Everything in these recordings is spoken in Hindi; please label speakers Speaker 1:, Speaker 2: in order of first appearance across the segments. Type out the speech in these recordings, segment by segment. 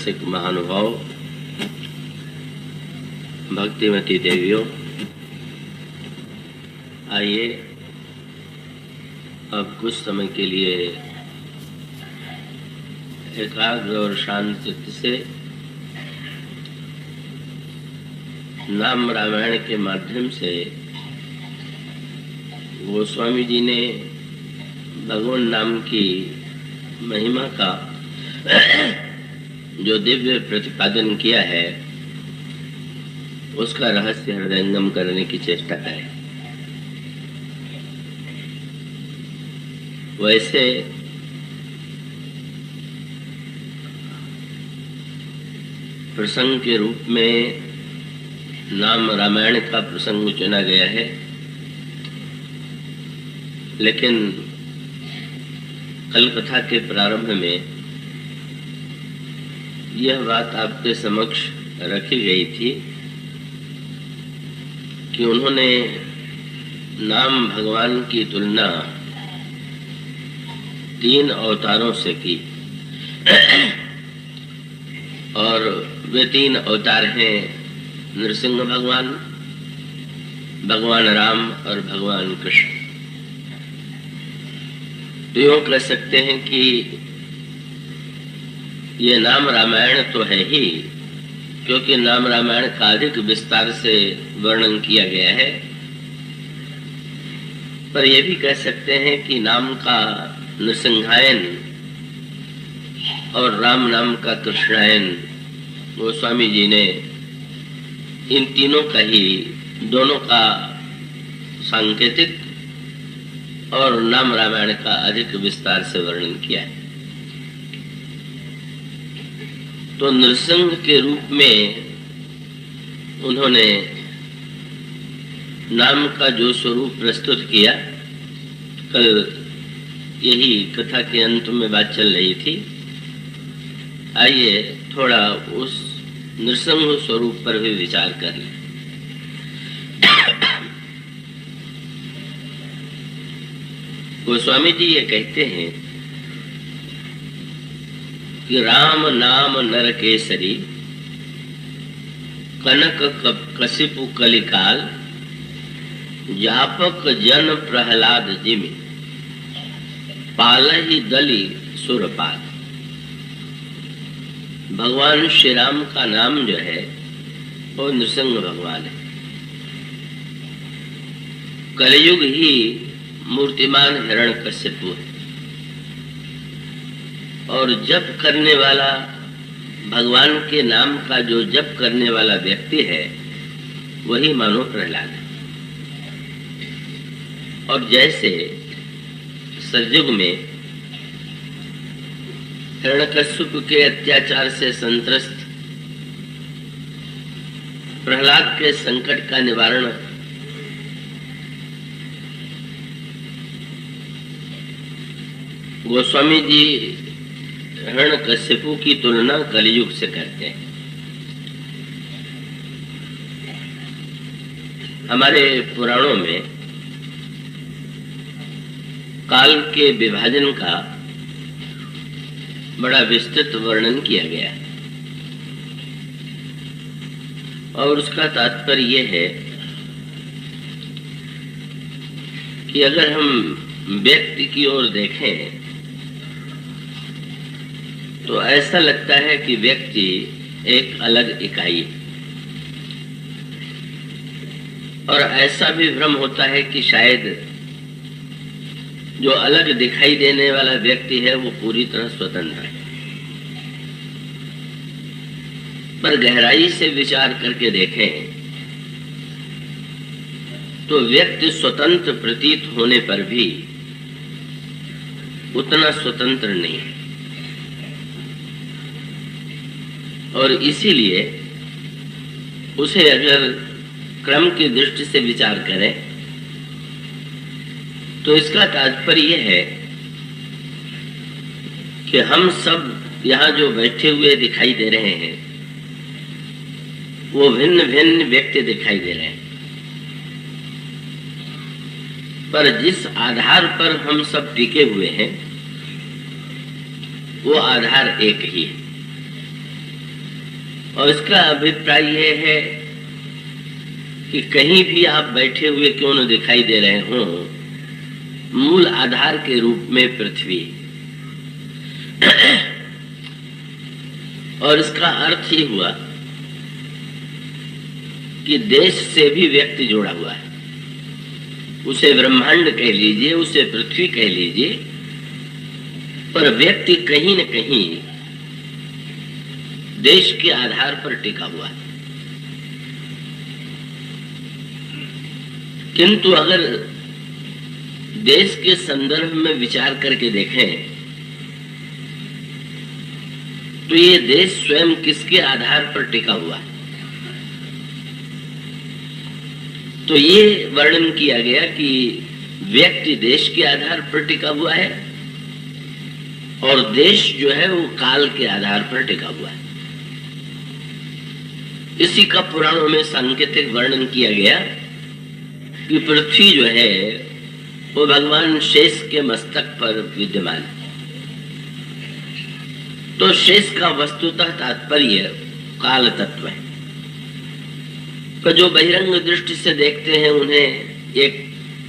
Speaker 1: रसिक महानुभाव, भक्तिमती देवियों, आइए अब कुछ समय के लिए एकाग्र और शांत चित्त से नाम रामायण के माध्यम से गोस्वामी जी ने भगवान नाम की महिमा का जो दिव्य प्रतिपादन किया है उसका रहस्य हृदयंगम करने की चेष्टा करें। वैसे प्रसंग के रूप में नाम रामायण का प्रसंग चुना गया है, लेकिन कल कथा के प्रारंभ में यह बात आपके समक्ष रखी गई थी कि उन्होंने नाम भगवान की तुलना 3 अवतारों से की और वे 3 अवतार हैं नृसिंह भगवान, भगवान राम और भगवान कृष्ण। तो यूँ कह सकते हैं कि ये नाम रामायण तो है ही, क्योंकि नाम रामायण का अधिक विस्तार से वर्णन किया गया है, पर यह भी कह सकते हैं कि नाम का नृसिंहायन और राम नाम का कृष्णायन गोस्वामी जी ने इन तीनों का ही, दोनों का सांकेतिक और नाम रामायण का अधिक विस्तार से वर्णन किया है। तो नृसिंह के रूप में उन्होंने नाम का जो स्वरूप प्रस्तुत किया, कल यही कथा के अंत में बात चल रही थी। आइए थोड़ा उस नृसिंह स्वरूप पर भी विचार कर लें। गोस्वामी जी ये कहते हैं कि राम नाम नर केसरी, कनक कसिपु कलिकाल, जापक जन प्रहलाद जिमि, पालहि दली सुरपाल। भगवान श्री राम का नाम जो है वो नृसिंह भगवान है। कलयुग ही मूर्तिमान हिरण्यकश्यपु है और जप करने वाला, भगवान के नाम का जो जप करने वाला व्यक्ति है वही मानो प्रहलाद है। और जैसे सतयुग में हिरण्यकश्यप के अत्याचार से संत्रस्त प्रहलाद के संकट का निवारण गोस्वामी जी हिरण्यकश्यपु की तुलना कलियुग से करते हैं। हमारे पुराणों में काल के विभाजन का बड़ा विस्तृत वर्णन किया गया है और उसका तात्पर्य यह है कि अगर हम व्यक्ति की ओर देखें तो ऐसा लगता है कि व्यक्ति एक अलग इकाई है, और ऐसा भी भ्रम होता है कि शायद जो अलग दिखाई देने वाला व्यक्ति है वो पूरी तरह स्वतंत्र है। पर गहराई से विचार करके देखें तो व्यक्ति स्वतंत्र प्रतीत होने पर भी उतना स्वतंत्र नहीं है, और इसीलिए उसे अगर क्रम की दृष्टि से विचार करें तो इसका तात्पर्य यह है कि हम सब यहाँ जो बैठे हुए दिखाई दे रहे हैं वो भिन्न भिन्न व्यक्ति दिखाई दे रहे हैं, पर जिस आधार पर हम सब टिके हुए हैं वो आधार एक ही है। और इसका अभिप्राय यह है कि कहीं भी आप बैठे हुए क्यों न दिखाई दे रहे हों, मूल आधार के रूप में पृथ्वी। और इसका अर्थ ही हुआ कि देश से भी व्यक्ति जुड़ा हुआ है। उसे ब्रह्मांड कह लीजिए, उसे पृथ्वी कह लीजिए, पर व्यक्ति कहीं न कहीं देश के आधार पर टिका हुआ है। किंतु अगर देश के संदर्भ में विचार करके देखें तो ये देश स्वयं किसके आधार पर टिका हुआ है? तो ये वर्णन किया गया कि व्यक्ति देश के आधार पर टिका हुआ है और देश जो है वो काल के आधार पर टिका हुआ है। इसी का पुराणों में सांकेतिक वर्णन किया गया कि पृथ्वी जो है वो भगवान शेष के मस्तक पर विद्यमान है। तो शेष का वस्तुतः तात्पर्य काल तत्व है। तो जो बहिरंग दृष्टि से देखते हैं उन्हें एक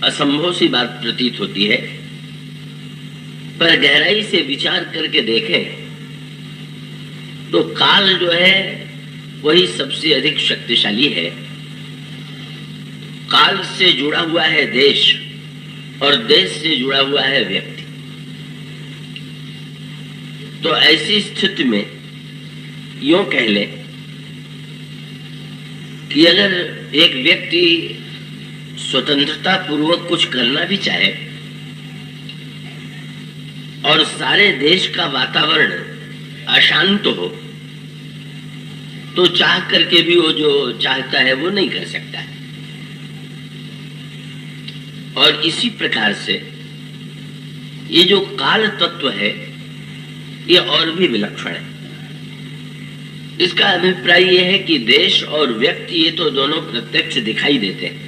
Speaker 1: असंभव सी बात प्रतीत होती है, पर गहराई से विचार करके देखें तो काल जो है वही सबसे अधिक शक्तिशाली है। काल से जुड़ा हुआ है देश और देश से जुड़ा हुआ है व्यक्ति। तो ऐसी स्थिति में यूं कह ले कि अगर एक व्यक्ति स्वतंत्रता पूर्वक कुछ करना भी चाहे और सारे देश का वातावरण अशांत हो तो चाह करके भी वो जो चाहता है वो नहीं कर सकता है। और इसी प्रकार से ये जो काल तत्व है ये और भी विलक्षण है। इसका अभिप्राय यह है कि देश और व्यक्ति ये तो दोनों प्रत्यक्ष दिखाई देते हैं,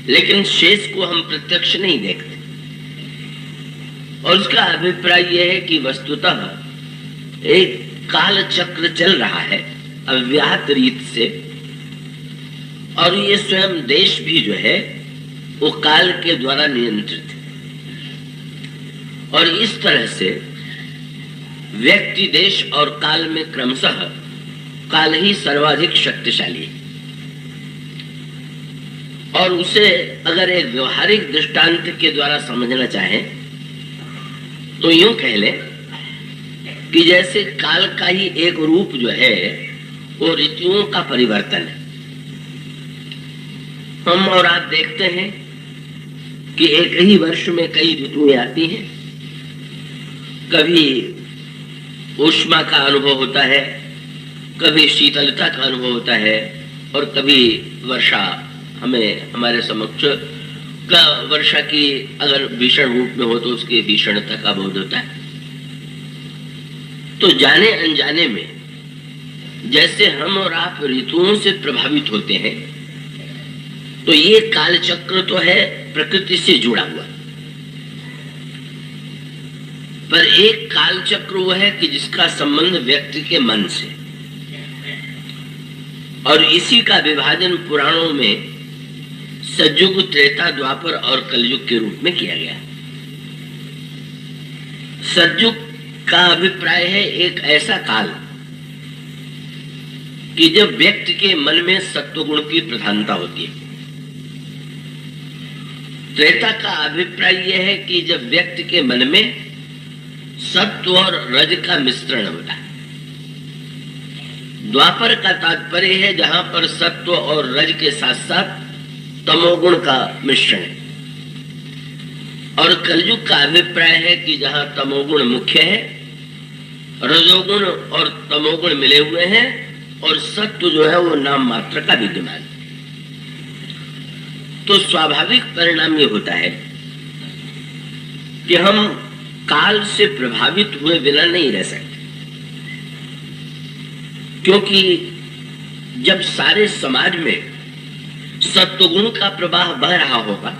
Speaker 1: लेकिन शेष को हम प्रत्यक्ष नहीं देखते। और उसका अभिप्राय यह है कि वस्तुतः एक काल चक्र चल रहा है अव्याहत रीत से, और ये स्वयं देश भी जो है वो काल के द्वारा नियंत्रित है। और इस तरह से व्यक्ति, देश और काल में क्रमशः काल ही सर्वाधिक शक्तिशाली है। और उसे अगर एक व्यवहारिक दृष्टांत के द्वारा समझना चाहें तो यूं कह लें कि जैसे काल का ही एक रूप जो है वो ऋतुओं का परिवर्तन है। हम और आप देखते हैं कि एक ही वर्ष में कई ऋतुएं आती हैं। कभी ऊष्मा का अनुभव होता है, कभी शीतलता का अनुभव होता है, और कभी वर्षा हमें हमारे समक्ष का वर्षा की अगर भीषण रूप में हो तो उसकी भीषणता का बोध होता है। तो जाने अनजाने में जैसे हम और आप ऋतुओं से प्रभावित होते हैं, तो ये कालचक्र तो है प्रकृति से जुड़ा हुआ, पर एक कालचक्र वो है कि जिसका संबंध व्यक्ति के मन से। और इसी का विभाजन पुराणों में सतयुग, त्रेता, द्वापर और कलयुग के रूप में किया गया। सतयुग का अभिप्राय है एक ऐसा काल कि जब व्यक्ति के मन में सत्वगुण की प्रधानता होती है। त्रेता का अभिप्राय यह है कि जब व्यक्ति के मन में सत्व और रज का मिश्रण होता है। द्वापर का तात्पर्य है जहां पर सत्व और रज के साथ साथ तमोगुण का मिश्रण है। और कलयुग का अभिप्राय है कि जहां तमोगुण मुख्य है, रजोगुण और तमोगुण मिले हुए हैं, और सत्व जो है वो नाम मात्र का विद्यमान। तो स्वाभाविक परिणाम ये होता है कि हम काल से प्रभावित हुए बिना नहीं रह सकते, क्योंकि जब सारे समाज में सत्वगुण का प्रवाह बह रहा होगा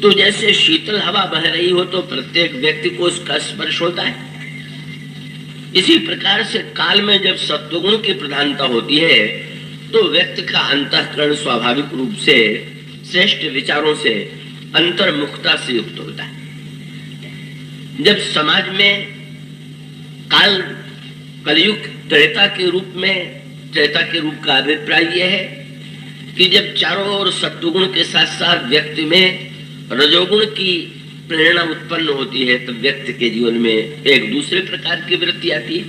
Speaker 1: तो जैसे शीतल हवा बह रही हो तो प्रत्येक व्यक्ति को उसका स्पर्श होता है। इसी प्रकार से काल में जब सत्वगुण की प्रधानता होती है तो व्यक्ति का अंतःकरण स्वाभाविक रूप से श्रेष्ठ विचारों से अंतर्मुखता से युक्त होता है। जब समाज में काल कलयुग त्रेता के रूप का अभिप्राय यह है कि जब चारों ओर सत्वगुण के साथ साथ व्यक्ति में रजोगुण की प्रेरणा उत्पन्न होती है तो व्यक्ति के जीवन में एक दूसरे प्रकार की वृत्ति आती है।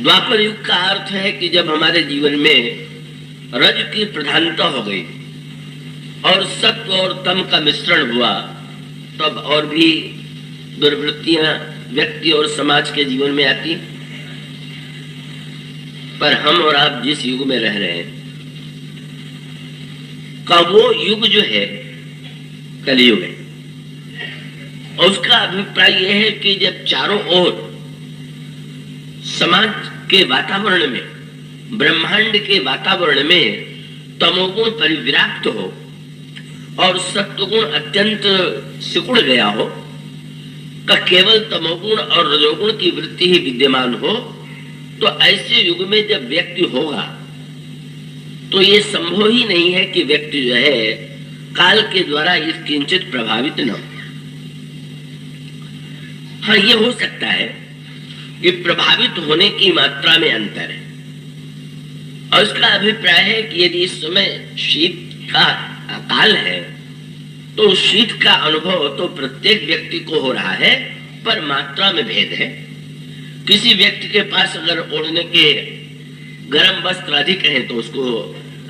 Speaker 1: द्वापर युग का अर्थ है कि जब हमारे जीवन में रज की प्रधानता हो गई और सत्व और तम का मिश्रण हुआ तब और भी दुर्वृत्तियां व्यक्ति और समाज के जीवन में आती। पर हम और आप जिस युग में रह रहे हैं का वो युग जो है कलियुग है, और उसका अभिप्राय यह है कि जब चारों ओर समाज के वातावरण में, ब्रह्मांड के वातावरण में तमोगुण परिव्याप्त हो और सत्वगुण अत्यंत सिकुड़ गया हो, का केवल तमोगुण और रजोगुण की वृत्ति ही विद्यमान हो, तो ऐसे युग में जब व्यक्ति होगा तो ये संभव ही नहीं है कि व्यक्ति जो है काल के द्वारा इस किंचित प्रभावित न हो। हाँ, ये हो सकता है कि प्रभावित होने की मात्रा में अंतर है, और इसका अभिप्राय है कि यदि इस समय शीत का काल है तो शीत का अनुभव तो प्रत्येक व्यक्ति को हो रहा है, पर मात्रा में भेद है। किसी व्यक्ति के पास अगर ओढ़ने के गर्म वस्त्र अधिक है तो उसको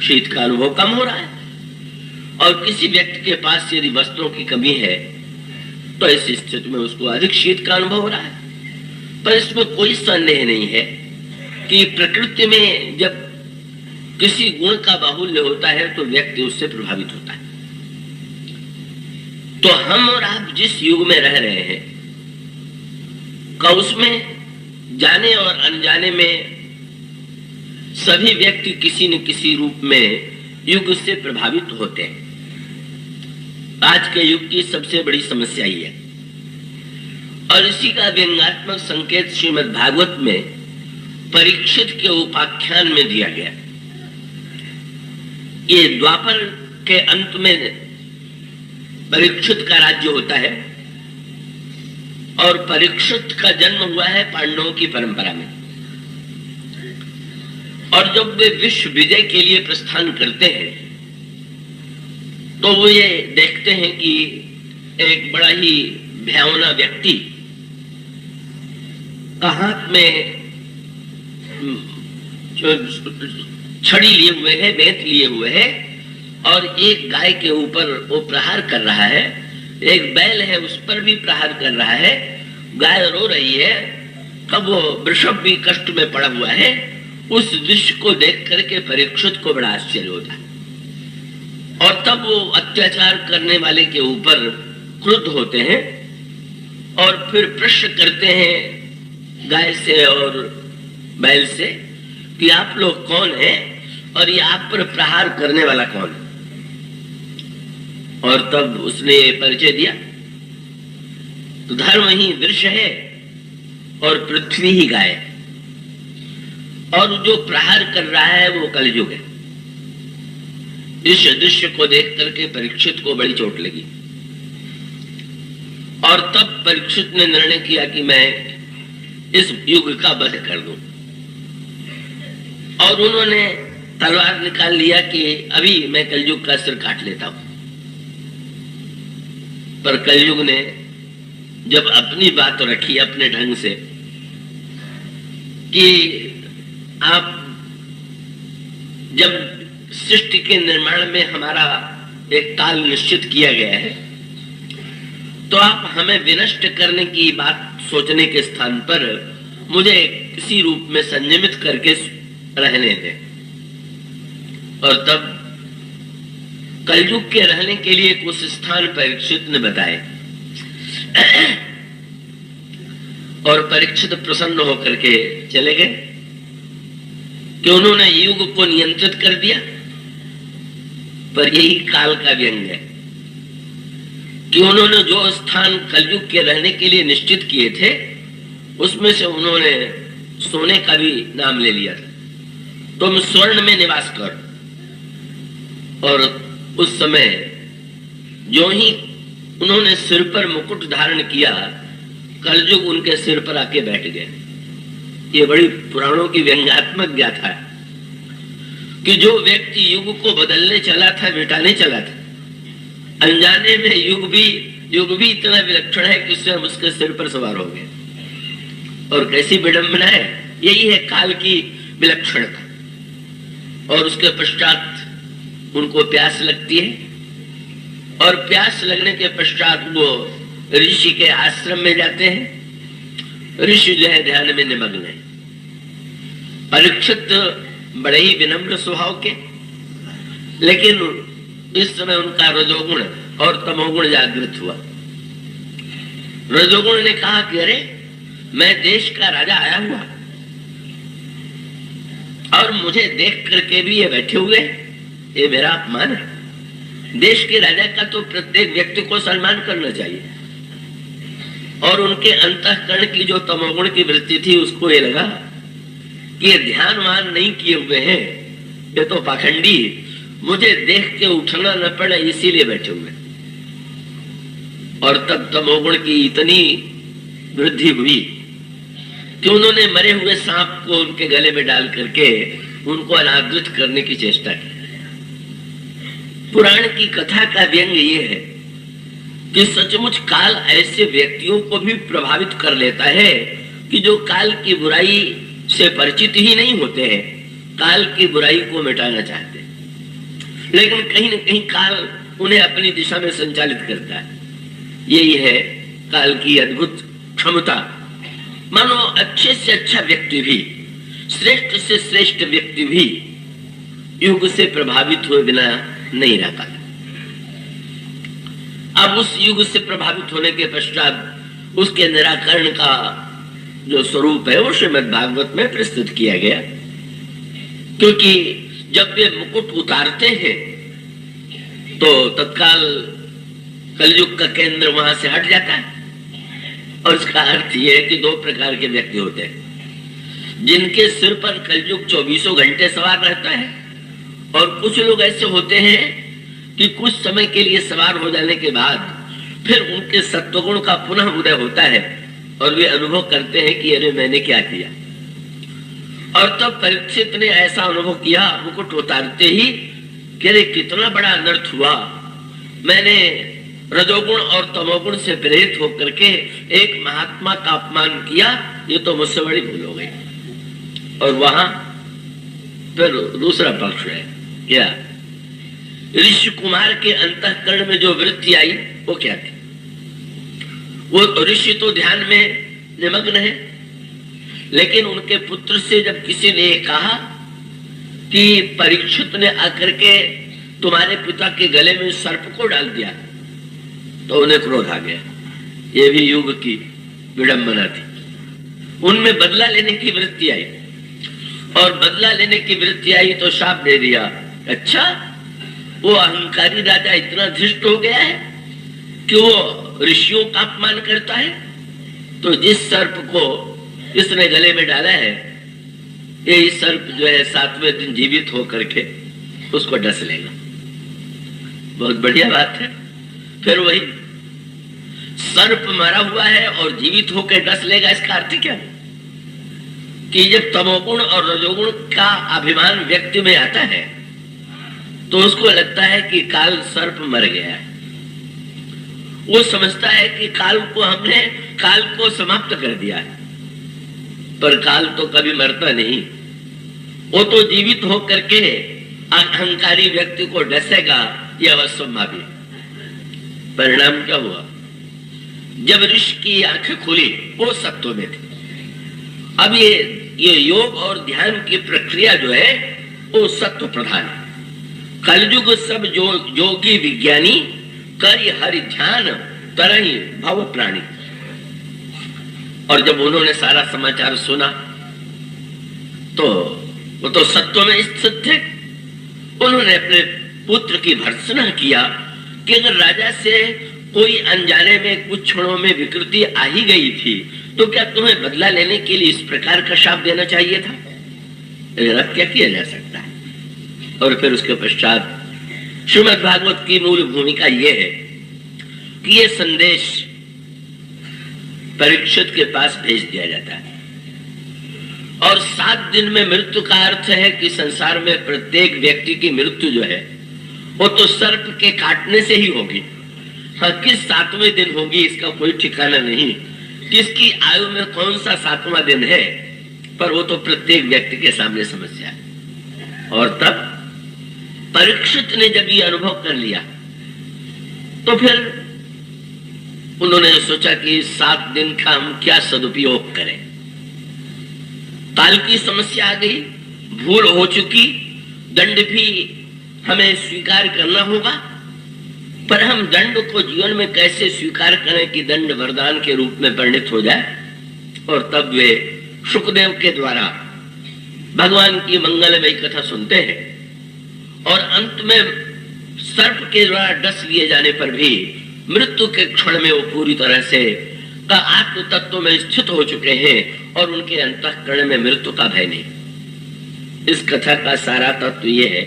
Speaker 1: शीत का अनुभव कम हो रहा है, और किसी व्यक्ति के पास यदि वस्त्रों की कमी है तो ऐसी स्थिति में उसको अधिक शीत का अनुभव हो रहा है। पर इसमें कोई संदेह नहीं है कि प्रकृति में जब किसी गुण का बाहुल्य होता है तो व्यक्ति उससे प्रभावित होता है। तो हम और आप जिस युग में रह रहे हैं का उसमें जाने और अनजाने में सभी व्यक्ति किसी न किसी रूप में युग से प्रभावित होते हैं। आज के युग की सबसे बड़ी समस्या ही है, और इसी का व्यंग्यात्मक संकेत श्रीमद् भागवत में परीक्षित के उपाख्यान में दिया गया। ये द्वापर के अंत में परीक्षित का राज्य होता है, और परीक्षित का जन्म हुआ है पांडवों की परंपरा में, और जब वे विश्व विजय के लिए प्रस्थान करते हैं तो वो ये देखते हैं कि एक बड़ा ही भयावना व्यक्ति का हाथ में छड़ी लिए हुए है, बेत लिए हुए है, और एक गाय के ऊपर वो प्रहार कर रहा है, एक बैल है उस पर भी प्रहार कर रहा है, गाय रो रही है, तब वो वृषभ भी कष्ट में पड़ा हुआ है। उस दृश्य को देख करके परीक्षित को बड़ा आश्चर्य होता है, और तब वो अत्याचार करने वाले के ऊपर क्रुद्ध होते हैं और फिर प्रश्न करते हैं गाय से और बैल से कि आप लोग कौन हैं और ये आप पर प्रहार करने वाला कौन है। और तब उसने परिचय दिया, तो धर्म ही वृक्ष है और पृथ्वी ही गाय है, और जो प्रहार कर रहा है वो कलयुग है। इस दृश्य को देख करके परीक्षित को बड़ी चोट लगी, और तब परीक्षित ने निर्णय किया कि मैं इस युग का वध कर दूं, और उन्होंने तलवार निकाल लिया कि अभी मैं कलयुग का सिर काट लेता हूं। पर कलयुग ने जब अपनी बात रखी अपने ढंग से कि आप जब सृष्टि के निर्माण में हमारा एक काल निश्चित किया गया है, तो आप हमें विनष्ट करने की बात सोचने के स्थान पर मुझे किसी रूप में संयमित करके रहने दें। और तब कलयुग के रहने के लिए कुछ स्थान परीक्षित ने बताए, और परीक्षित प्रसन्न होकर के चले गए कि उन्होंने युग को नियंत्रित कर दिया। पर यही काल का व्यंग है कि उन्होंने जो स्थान कलयुग के रहने के लिए निश्चित किए थे उसमें से उन्होंने सोने का भी नाम ले लिया था। तुम स्वर्ण में निवास कर। और उस समय जो ही उन्होंने सिर पर मुकुट धारण किया, कलयुग उनके सिर पर आके बैठ गए। ये बड़ी पुराणों की व्यंग्यात्मक गाथा है कि जो व्यक्ति युग को बदलने चला था, मिटाने चला था, अनजाने में युग भी इतना विलक्षण है कि स्वयं उसके सिर पर सवार हो गए। और कैसी विडंबना है, यही है काल की विलक्षणता। और उसके पश्चात उनको प्यास लगती है, और प्यास लगने के पश्चात वो ऋषि के आश्रम में जाते हैं। ऋषि जो है ध्यान में निमग्न है। परीक्षित बड़े ही विनम्र स्वभाव के, लेकिन इस समय उनका रजोगुण और तमोगुण जागृत हुआ। रजोगुण ने कहा कि अरे मैं देश का राजा आया हुआ, और मुझे देख करके भी ये बैठे हुए, ये मेरा अपमान है। देश के राजा का तो प्रत्येक व्यक्ति को सम्मान करना चाहिए। और उनके अंतःकरण की जो तमोगुण की वृत्ति थी, उसको ये लगा कि ये ध्यानवान नहीं किए हुए हैं, ये तो पाखंडी, मुझे देख के उठना न पड़े इसीलिए बैठे हुए। और तब तमोगुण की इतनी वृद्धि हुई कि उन्होंने मरे हुए सांप को उनके गले में डाल करके उनको अनादृत करने की चेष्टा की। पुराण की कथा का व्यंग ये है कि सचमुच काल ऐसे व्यक्तियों को भी प्रभावित कर लेता है कि जो काल की बुराई से परिचित ही नहीं होते हैं, काल की बुराई को मिटाना चाहते हैं, लेकिन कहीं न कहीं काल उन्हें अपनी दिशा में संचालित करता है। यही है काल की अद्भुत क्षमता। मानो अच्छे से अच्छा व्यक्ति भी, श्रेष्ठ से श्रेष्ठ व्यक्ति भी युग से प्रभावित हुए बिना नहीं रह पाता। अब उस युग से प्रभावित होने के पश्चात उसके निराकरण का जो स्वरूप है वो श्रीमद् भागवत में प्रस्तुत किया गया। क्योंकि जब वे मुकुट उतारते हैं तो तत्काल कलयुग का केंद्र वहां से हट जाता है। और इसका अर्थ यह है कि दो प्रकार के व्यक्ति होते हैं, जिनके सिर पर कलयुग 24 घंटे सवार रहता है, और कुछ लोग ऐसे होते हैं कि कुछ समय के लिए सवार हो जाने के बाद फिर उनके सत्वगुण का पुनः उदय होता है और वे अनुभव करते हैं कि अरे मैंने क्या किया। और तब परीक्षित ने ऐसा अनुभव किया मुकुट उतारते ही कि अरे कितना बड़ा अनर्थ हुआ, मैंने रजोगुण और तमोगुण से प्रेरित होकर के एक महात्मा का अपमान किया, ये तो मुझसे बड़ी भूल हो गई। और वहां फिर दूसरा पक्ष है क्या, ऋषि कुमार के अंतःकरण में जो वृत्ति आई वो क्या थी। वो ऋषि तो ध्यान में निमग्न है, लेकिन उनके पुत्र से जब किसी ने कहा कि परीक्षित ने आकर के तुम्हारे पिता के गले में सर्प को डाल दिया, तो उन्हें क्रोध आ गया। ये भी युग की विडंबना थी। उनमें बदला लेने की वृत्ति आई, और बदला लेने की वृत्ति आई तो शाप दे दिया। अच्छा, वो अहंकारी राजा इतना धृष्ट हो गया है कि वो ऋषियों का अपमान करता है, तो जिस सर्प को इसने गले में डाला है, यही सर्प जो है 7वें दिन जीवित होकर के उसको डस लेगा। बहुत बढ़िया बात है। फिर वही सर्प मरा हुआ है और जीवित होकर डस लेगा, इसका अर्थ क्या है कि जब तमोगुण और रजोगुण का अभिमान व्यक्ति में आता है तो उसको लगता है कि काल सर्प मर गया है। वो समझता है कि काल को समाप्त कर दिया है, पर काल तो कभी मरता नहीं। वो तो जीवित होकर के अहंकारी व्यक्ति को डसेगा, यह अवश्यंभावी। परिणाम क्या हुआ, जब ऋषि की आंखें खुली वो सत्व में थी। अब ये योग और ध्यान की प्रक्रिया जो है वो सत्व प्रधान है। कलयुग सब जोगी विज्ञानी करि हरि ध्यान तरणी भव प्राणी। और जब उन्होंने सारा समाचार सुना तो वो तो सत्व में स्थित थे। उन्होंने अपने पुत्र की भर्त्सना किया कि अगर राजा से कोई अनजाने में कुछ क्षणों में विकृति आ ही गई थी तो क्या तुम्हें बदला लेने के लिए इस प्रकार का शाप देना चाहिए था? अब क्या किया जा सकता है? और फिर उसके पश्चात श्रीमद् भागवत की मूल भूमिका यह है कि यह संदेश परीक्षित के पास भेज दिया जाता है, और 7 दिन में मृत्यु का अर्थ है कि संसार में प्रत्येक व्यक्ति की मृत्यु जो है वो तो सर्प के काटने से ही होगी। हाँ, किस 7वें दिन होगी इसका कोई ठिकाना नहीं, किसकी आयु में कौन सा 7वां दिन है, पर वो तो प्रत्येक व्यक्ति के सामने समस्या है। और तब परीक्षित ने जब ये अनुभव कर लिया तो फिर उन्होंने सोचा कि 7 दिन का हम क्या सदुपयोग करें। काल की समस्या आ गई, भूल हो चुकी, दंड भी हमें स्वीकार करना होगा, पर हम दंड को जीवन में कैसे स्वीकार करें कि दंड वरदान के रूप में परिणित हो जाए। और तब वे शुकदेव के द्वारा भगवान की मंगलमयी कथा सुनते हैं, और अंत में सर्प के द्वारा डस लिए जाने पर भी मृत्यु के क्षण में वो पूरी तरह से का आत्म तत्व में स्थित हो चुके हैं, और उनके अंतःकरण में मृत्यु का भय नहीं। इस कथा का सारा तत्व यह है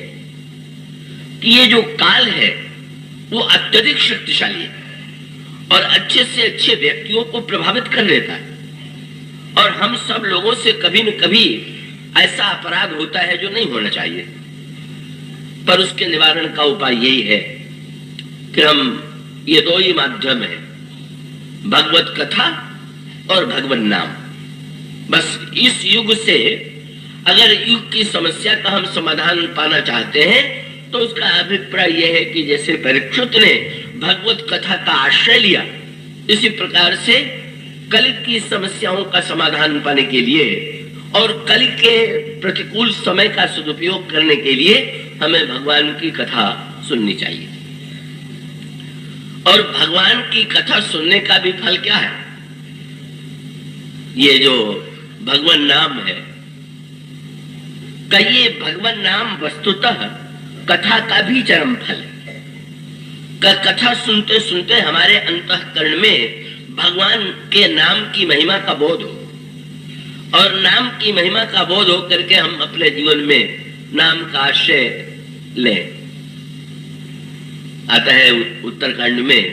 Speaker 1: कि ये जो काल है वो अत्यधिक शक्तिशाली है और अच्छे से अच्छे व्यक्तियों को प्रभावित कर लेता है, और हम सब लोगों से कभी न कभी ऐसा अपराध होता है जो नहीं होना चाहिए। पर उसके निवारण का उपाय यही है कि हम ये 2 ही माध्यम है, भगवत कथा और भगवत नाम। बस इस युग से अगर युग की समस्या का हम समाधान पाना चाहते हैं तो उसका अभिप्राय यह है कि जैसे परीक्षित ने भगवत कथा का आश्रय लिया, इसी प्रकार से कलि की समस्याओं का समाधान पाने के लिए और कलि के प्रतिकूल समय का सदुपयोग करने के लिए हमें भगवान की कथा सुननी चाहिए। और भगवान की कथा सुनने का भी फल क्या है? ये जो भगवान नाम है, ये भगवान नाम वस्तुतः कथा का भी चरम फल है। कथा सुनते सुनते हमारे अंतःकरण में भगवान के नाम की महिमा का बोध हो, और नाम की महिमा का बोध हो करके हम अपने जीवन में नाम का आश्रय लें। आता है उत्तराखंड में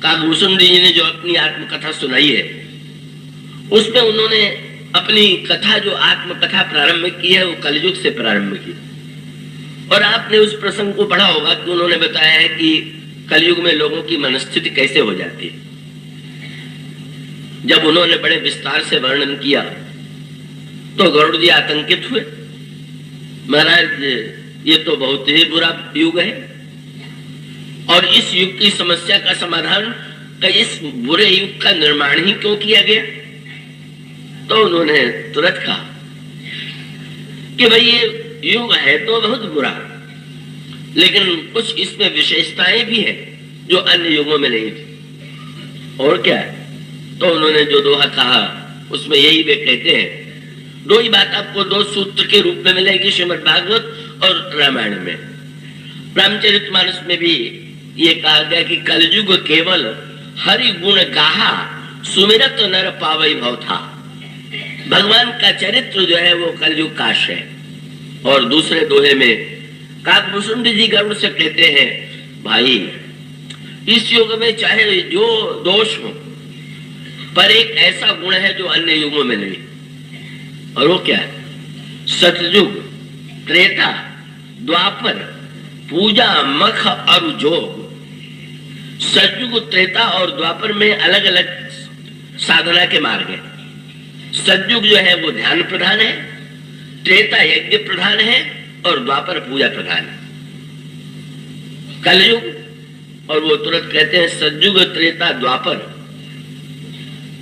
Speaker 1: काकभूषण जी ने जो अपनी आत्मकथा सुनाई है, उसमें उन्होंने अपनी कथा जो आत्मकथा प्रारंभ की है वो कलयुग से प्रारंभ की, और आपने उस प्रसंग को पढ़ा होगा कि उन्होंने बताया है कि कलयुग में लोगों की मनस्थिति कैसे हो जाती है। जब उन्होंने बड़े विस्तार से वर्णन किया तो गरुड़ जी आतंकित हुए, महाराज ये तो बहुत ही बुरा युग है, और इस युग की समस्या का समाधान इस बुरे युग का निर्माण ही क्यों किया गया? तो उन्होंने तुरंत कहा कि भाई ये युग है तो बहुत बुरा, लेकिन कुछ इसमें विशेषताएं भी है जो अन्य युगों में नहीं थी। और क्या है? तो उन्होंने जो दोहा कहा उसमें यही वे कहते हैं, 2 ही बात आपको 2 सूत्र के रूप में मिलेगी श्रीमद् भागवत और रामायण में। रामचरितमानस में भी ये कहा गया कि कलयुग केवल हरि गुण गाहा सुमिरत नर पावई भव था। भगवान का चरित्र जो है वो कलयुग का आश्रय है। और दूसरे दोहे में काकभूषण जी गरुड़ से कहते हैं, भाई इस युग में चाहे जो दोष हो, पर एक ऐसा गुण है जो अन्य युगों में नहीं, और वो क्या है? सतयुग, त्रेता, द्वापर, पूजा, मख और जोग। सतयुग, त्रेता और द्वापर में अलग अलग साधना के मार्ग हैं। सतयुग जो है वो ध्यान प्रधान है, त्रेता यज्ञ प्रधान है, और द्वापर पूजा प्रधान है। कलयुग, और वो तुरंत कहते हैं सतयुग, त्रेता, द्वापर,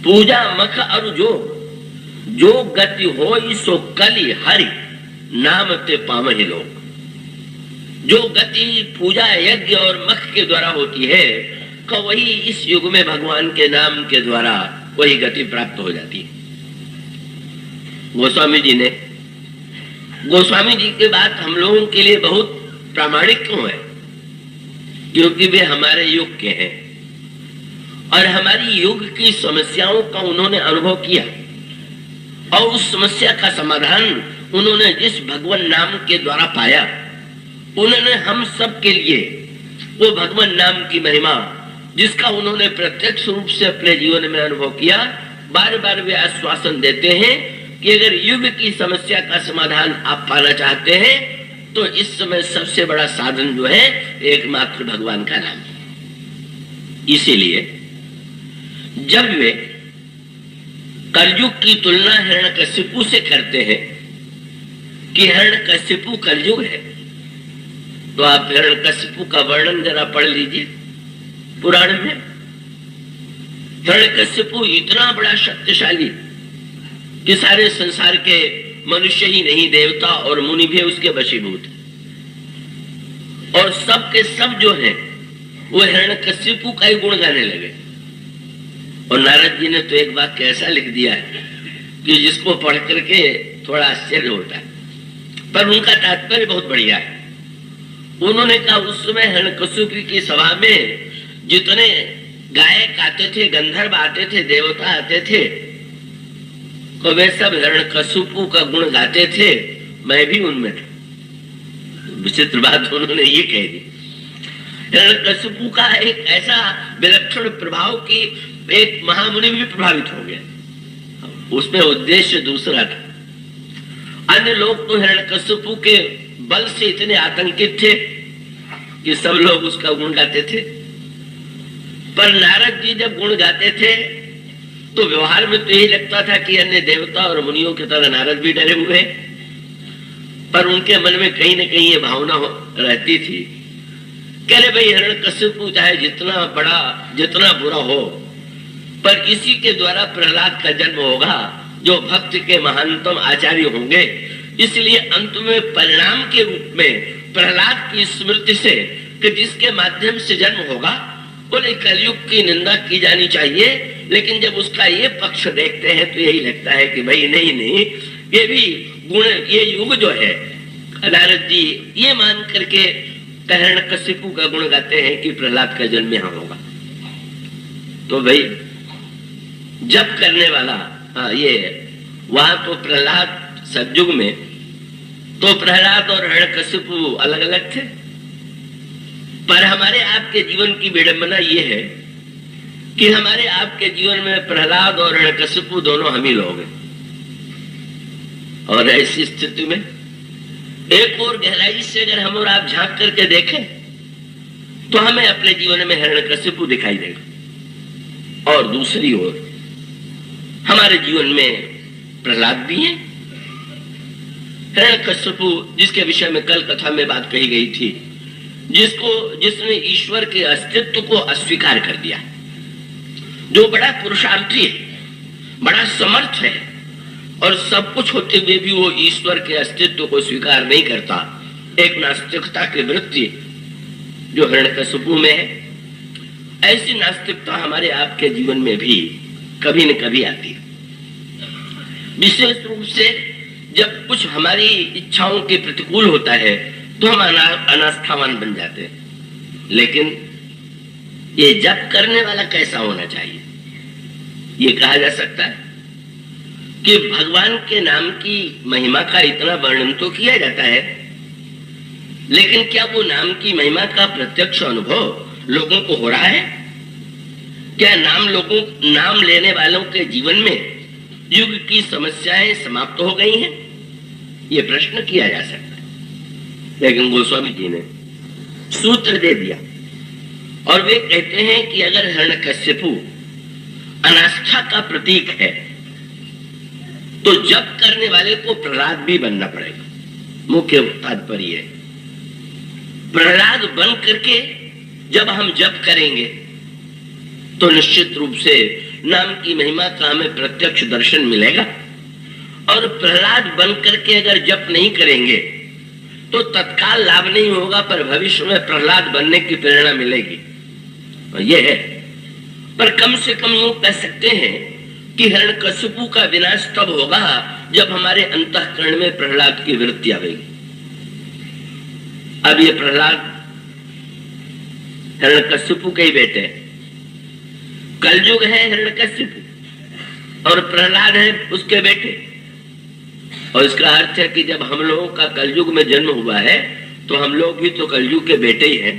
Speaker 1: पूजा, मख और जोग। जो गति हो सो कलि हरि नाम ते पावहि लोग। जो गति पूजा, यज्ञ और मख के द्वारा होती है, का वही इस युग में भगवान के नाम के द्वारा वही गति प्राप्त हो जाती है। गोस्वामी जी की बात हम लोगों के लिए बहुत प्रामाणिक क्यों है? क्योंकि वे हमारे युग के हैं, और हमारी युग की समस्याओं का उन्होंने अनुभव किया और उस समस्या का समाधान उन्होंने जिस भगवान नाम के द्वारा पाया, उन्होंने हम सब के लिए वो भगवान नाम की महिमा जिसका उन्होंने प्रत्यक्ष रूप से अपने जीवन में अनुभव किया, बार बार वे आश्वासन देते हैं कि अगर युग की समस्या का समाधान आप पाना चाहते हैं तो इस समय सबसे बड़ा साधन जो है एकमात्र भगवान का नाम। इसीलिए जब वे कलयुग की तुलना हिरण्यकशिपु से करते हैं कि हिरण्यकशिपु कलयुग है, तो आप हिरण्यकशिपु का वर्णन जरा पढ़ लीजिए पुराण में। हिरण्यकशिपु इतना बड़ा शक्तिशाली कि सारे संसार के मनुष्य ही नहीं, देवता और मुनि भी उसके वशीभूत, और सब के सब जो है वो हिरण्यकशिपु का ही गुण गाने लगे। और नारद जी ने तो एक वाक्य ऐसा लिख दिया है कि जिसको पढ़ करके थोड़ा आश्चर्य होता है, पर उनका तात्पर्य बहुत बढ़िया है। उन्होंने कहा उस समय हिरण्यकशिपु की सभा में जितने गायक आते थे, गंधर्व आते थे, देवता आते थे, तो वे सब हिरण्यकशिपु का गुण गाते थे, मैं भी उनमें था। विचित्र बात उन्होंने ये कह दी। हिरण्यकशिपु का एक ऐसा विलक्षण प्रभाव कि एक महामुनि भी प्रभावित हो गया, उसमें उद्देश्य दूसरा था। अन्य लोग तो हिरण्यकशिपु के बल से इतने आतंकित थे कि सब लोग उसका गुण गाते थे, पर नारद जी जब गुण गाते थे तो व्यवहार में तो यही लगता था कि अन्य देवता और मुनियों की तरह नारद भी डरे हुए, पर उनके मन में कहीं न कहीं ये भावना रहती थी कि अरे भाई हिरण्यकशिपु चाहे जितना बड़ा जितना बुरा हो, पर इसी के द्वारा प्रहलाद का जन्म होगा जो भक्त के महानतम आचार्य होंगे, इसलिए अंत में परिणाम के रूप में प्रहलाद की स्मृति से कि जिसके माध्यम से जन्म होगा, बोले कलयुग की निंदा की जानी चाहिए। लेकिन जब उसका ये पक्ष देखते हैं तो यही लगता है कि भाई नहीं नहीं, ये भी गुण, ये युग जो है, नारद जी ये मान करके हिरण्यकशिपु का गुण गाते हैं कि प्रहलाद का जन्म यहाँ होगा। तो भाई जब करने वाला ये वहां तो प्रहलाद सतयुग में तो प्रहलाद और हिरण्यकशिपु अलग अलग थे, पर हमारे आपके जीवन की विडंबना ये है कि हमारे आपके जीवन में प्रहलाद और हिरण्यकशिपु दोनों हम ही लोग हैं। और ऐसी स्थिति में एक और गहराई से अगर हम और आप झांक करके देखें तो हमें अपने जीवन में हिरण्यकशिपु दिखाई देगा, और दूसरी ओर हमारे जीवन में प्रहलाद भी है। हिरण्यकशिपु जिसके विषय में कल कथा में बात कही गई थी, जिसने ईश्वर के अस्तित्व को अस्वीकार कर दिया, जो बड़ा पुरुषार्थी है, बड़ा समर्थ है, और सब कुछ होते हुए भी वो ईश्वर के अस्तित्व को स्वीकार नहीं करता, एक नास्तिकता की वृत्ति जो हिरण्यकशिपु में है। ऐसी नास्तिकता हमारे आपके जीवन में भी कभी न कभी आती है, विशेष रूप से जब कुछ हमारी इच्छाओं के प्रतिकूल होता है तो हम अनास्थावान बन जाते हैं। लेकिन ये जप करने वाला कैसा होना चाहिए, ये कहा जा सकता है कि भगवान के नाम की महिमा का इतना वर्णन तो किया जाता है, लेकिन क्या वो नाम की महिमा का प्रत्यक्ष अनुभव लोगों को हो रहा है? क्या नाम लेने वालों के जीवन में युग की समस्याएं समाप्त हो गई हैं? ये प्रश्न किया जा सकता है, लेकिन गोस्वामी जी ने सूत्र दे दिया और वे कहते हैं कि अगर हिरण्यकशिपु अनास्था का प्रतीक है तो जप करने वाले को प्रहलाद भी बनना पड़ेगा। मुख्य तात्पर्य है प्रहलाद बन करके जब हम जप करेंगे तो निश्चित रूप से नाम की महिमा का हमें प्रत्यक्ष दर्शन मिलेगा, और प्रहलाद बन करके अगर जप नहीं करेंगे तो तत्काल लाभ नहीं होगा, पर भविष्य में प्रहलाद बनने की प्रेरणा मिलेगी। यह है, पर कम से कम यूं कह सकते हैं कि हिरण्यकशिपु का विनाश तब होगा जब हमारे अंतःकरण में प्रहलाद की वृत्ति आएगी। अब ये प्रहलाद हिरण्यकशिपु के ही बेटे हैं, कलयुग है हिरण्यकश्यप और प्रहलाद है उसके बेटे। और इसका अर्थ है कि जब हम लोगों का कलयुग में जन्म हुआ है तो हम लोग भी तो कलयुग के बेटे ही हैं।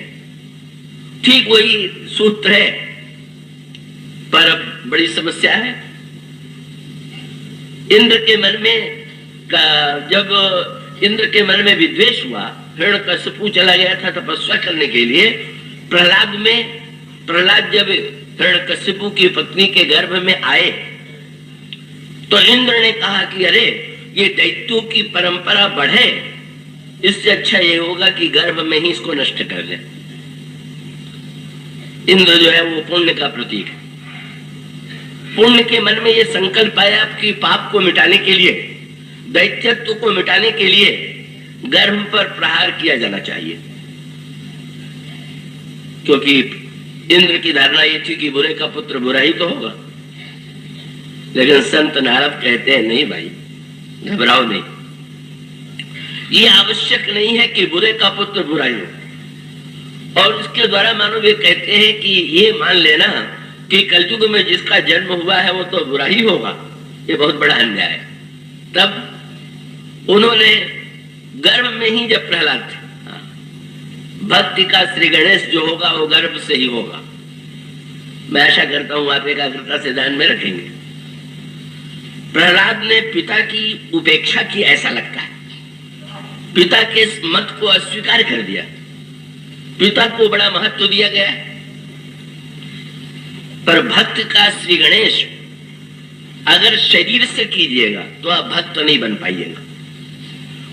Speaker 1: ठीक वही सूत्र है, पर अब बड़ी समस्या है। इंद्र के मन में जब इंद्र के मन में विद्वेष हुआ, हिरण्यकश्यप चला गया था तपस्या करने के लिए प्रहलाद जब हिरण्यकश्यप की पत्नी के गर्भ में आए तो इंद्र ने कहा कि अरे ये दैत्यों की परंपरा बढ़े, इससे अच्छा ये होगा कि गर्भ में ही इसको नष्ट कर ले। इंद्र जो है वो पुण्य का प्रतीक है। पुण्य के मन में ये संकल्प आया कि पाप को मिटाने के लिए, दैत्यत्व को मिटाने के लिए गर्भ पर प्रहार किया जाना चाहिए। क्योंकि इंद्र की धारणा ये थी कि बुरे का पुत्र बुरा ही तो होगा। लेकिन संत नारद कहते हैं नहीं भाई, घबराओ नहीं, ये आवश्यक नहीं है कि बुरे का पुत्र बुरा ही हो। और इसके द्वारा मानो वे कहते हैं कि ये मान लेना कि कलयुग में जिसका जन्म हुआ है वो तो बुरा ही होगा, ये बहुत बड़ा अन्याय है। तब उन्होंने गर्भ में ही जब प्रहलाद थे, भक्ति का श्री गणेश जो होगा वो गर्भ से ही होगा। मैं आशा करता हूं आप एकाग्रता से ध्यान में रखेंगे। प्रहलाद ने पिता की उपेक्षा की ऐसा लगता है, पिता के इस मत को अस्वीकार कर दिया। पिता को बड़ा महत्व दिया गया है, पर भक्त का श्री गणेश अगर शरीर से कीजिएगा तो आप भक्त नहीं बन पाइएगा।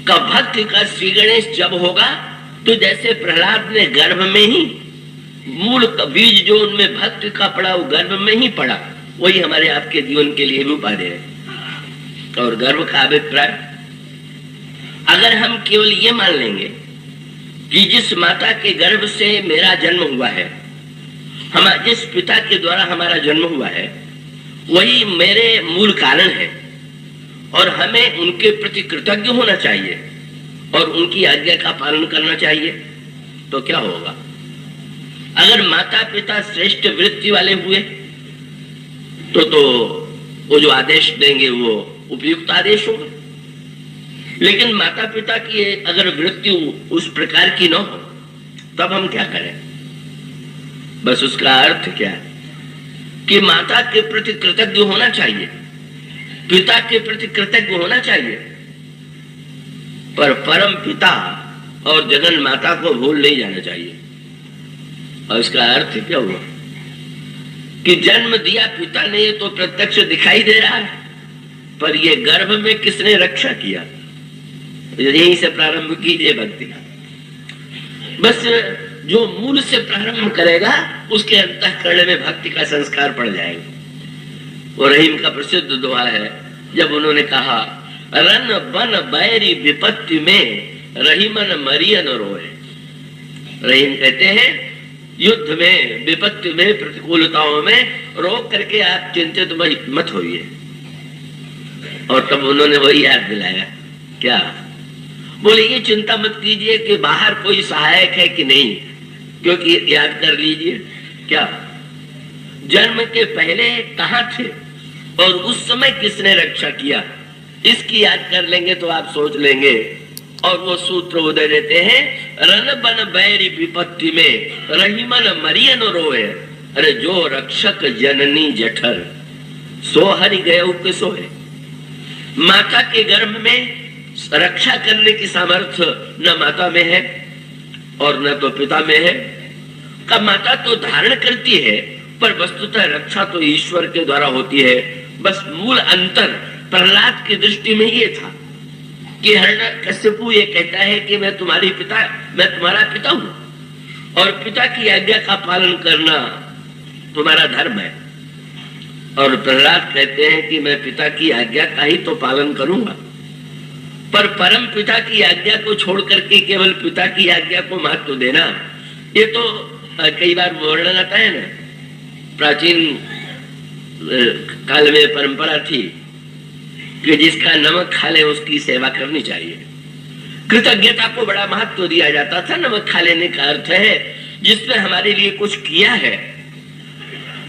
Speaker 1: का भक्त का श्री गणेश जब होगा तो जैसे प्रहलाद ने गर्भ में ही मूल का बीज जो उनमें भक्त का पड़ा वो गर्भ में ही पड़ा, वही हमारे आपके जीवन के लिए भी उपादेय है। और गर्भ का अभिप्राय, अगर हम केवल ये मान लेंगे कि जिस माता के गर्भ से मेरा जन्म हुआ है, जिस पिता के द्वारा हमारा जन्म हुआ है, वही मेरे मूल कारण है और हमें उनके प्रति कृतज्ञ होना चाहिए और उनकी आज्ञा का पालन करना चाहिए, तो क्या होगा? अगर माता पिता श्रेष्ठ वृत्ति वाले हुए तो वो जो आदेश देंगे वो उपयुक्त आदेश होगा। लेकिन माता पिता की अगर वृत्ति उस प्रकार की न हो तब हम क्या करें? बस उसका अर्थ क्या है कि माता के प्रति कृतज्ञ होना चाहिए, पिता के प्रति कृतज्ञ होना चाहिए, पर परम पिता और जगन माता को भूल नहीं जाना चाहिए। और इसका अर्थ क्या हुआ कि जन्म दिया पिता ने, ये तो प्रत्यक्ष दिखाई दे रहा है, पर ये गर्भ में किसने रक्षा किया? यहीं से प्रारंभ कीजिए भक्ति का। बस जो मूल से प्रारंभ करेगा उसके अंतःकरण में भक्ति का संस्कार पड़ जाएगा। और रहीम का प्रसिद्ध दोहा है, जब उन्होंने कहा रन बन बैरी विपत्ति में रहीमन मरियन रोए। रहीम कहते हैं युद्ध में, विपत्ति में, प्रतिकूलताओं में रोक करके आप चिंतित मत होइए। और तब उन्होंने वही याद दिलाया, क्या बोले? ये चिंता मत कीजिए कि बाहर कोई सहायक है कि नहीं, क्योंकि याद कर लीजिए क्या जन्म के पहले कहां थे और उस समय किसने रक्षा किया, इसकी याद कर लेंगे तो आप सोच लेंगे। और वो सूत्र उदय देते हैं, रन बन बैरी विपत्ति में रहीमन मरियन रोए। अरे जो रक्षक जननी जठर सो हरि गए के सोए। माता के गर्भ में रक्षा करने की सामर्थ्य न माता में है और न तो पिता में है। का माता तो धारण करती है, पर वस्तुतः रक्षा तो ईश्वर के द्वारा होती है। बस मूल अंतर प्रहलाद की दृष्टि में ये था कि हिरण्यकश्यप ये कहता है कि मैं तुम्हारा पिता हूं और पिता की आज्ञा का पालन करना तुम्हारा धर्म है। और प्रहलाद कहते हैं कि मैं पिता की आज्ञा का ही तो पालन करूंगा, पर परम पिता की आज्ञा को छोड़ करके केवल पिता की आज्ञा को महत्व देना, ये तो कई बार वर्णन आता है ना। प्राचीन काल में परंपरा थी कि जिसका नमक खा ले उसकी सेवा करनी चाहिए। कृतज्ञता को बड़ा महत्व दिया जाता था। नमक खा लेने का अर्थ है जिसने हमारे लिए कुछ किया है,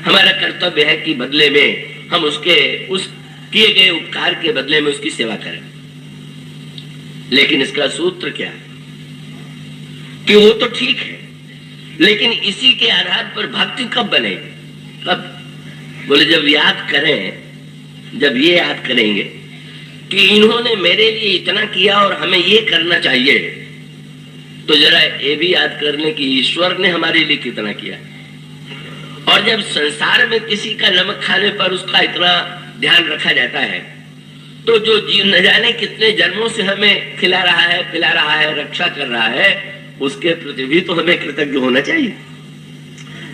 Speaker 1: हमारा कर्तव्य है कि बदले में हम उसके उस किए गए उपकार के बदले में उसकी सेवा करें। लेकिन इसका सूत्र क्या है कि वो तो ठीक है, लेकिन इसी के आधार पर भक्ति कब बनेगी? कब? बोले जब याद करें, जब ये याद करेंगे कि इन्होंने मेरे लिए इतना किया और हमें ये करना चाहिए, तो जरा ये भी याद कर लें कि ईश्वर ने हमारे लिए कितना किया। और जब संसार में किसी का नमक खाने पर उसका इतना ध्यान रखा जाता है, तो जो जीव न जाने कितने जन्मों से हमें खिला रहा है, पिला रहा है, रक्षा कर रहा है, उसके प्रति भी तो हमें कृतज्ञ होना चाहिए।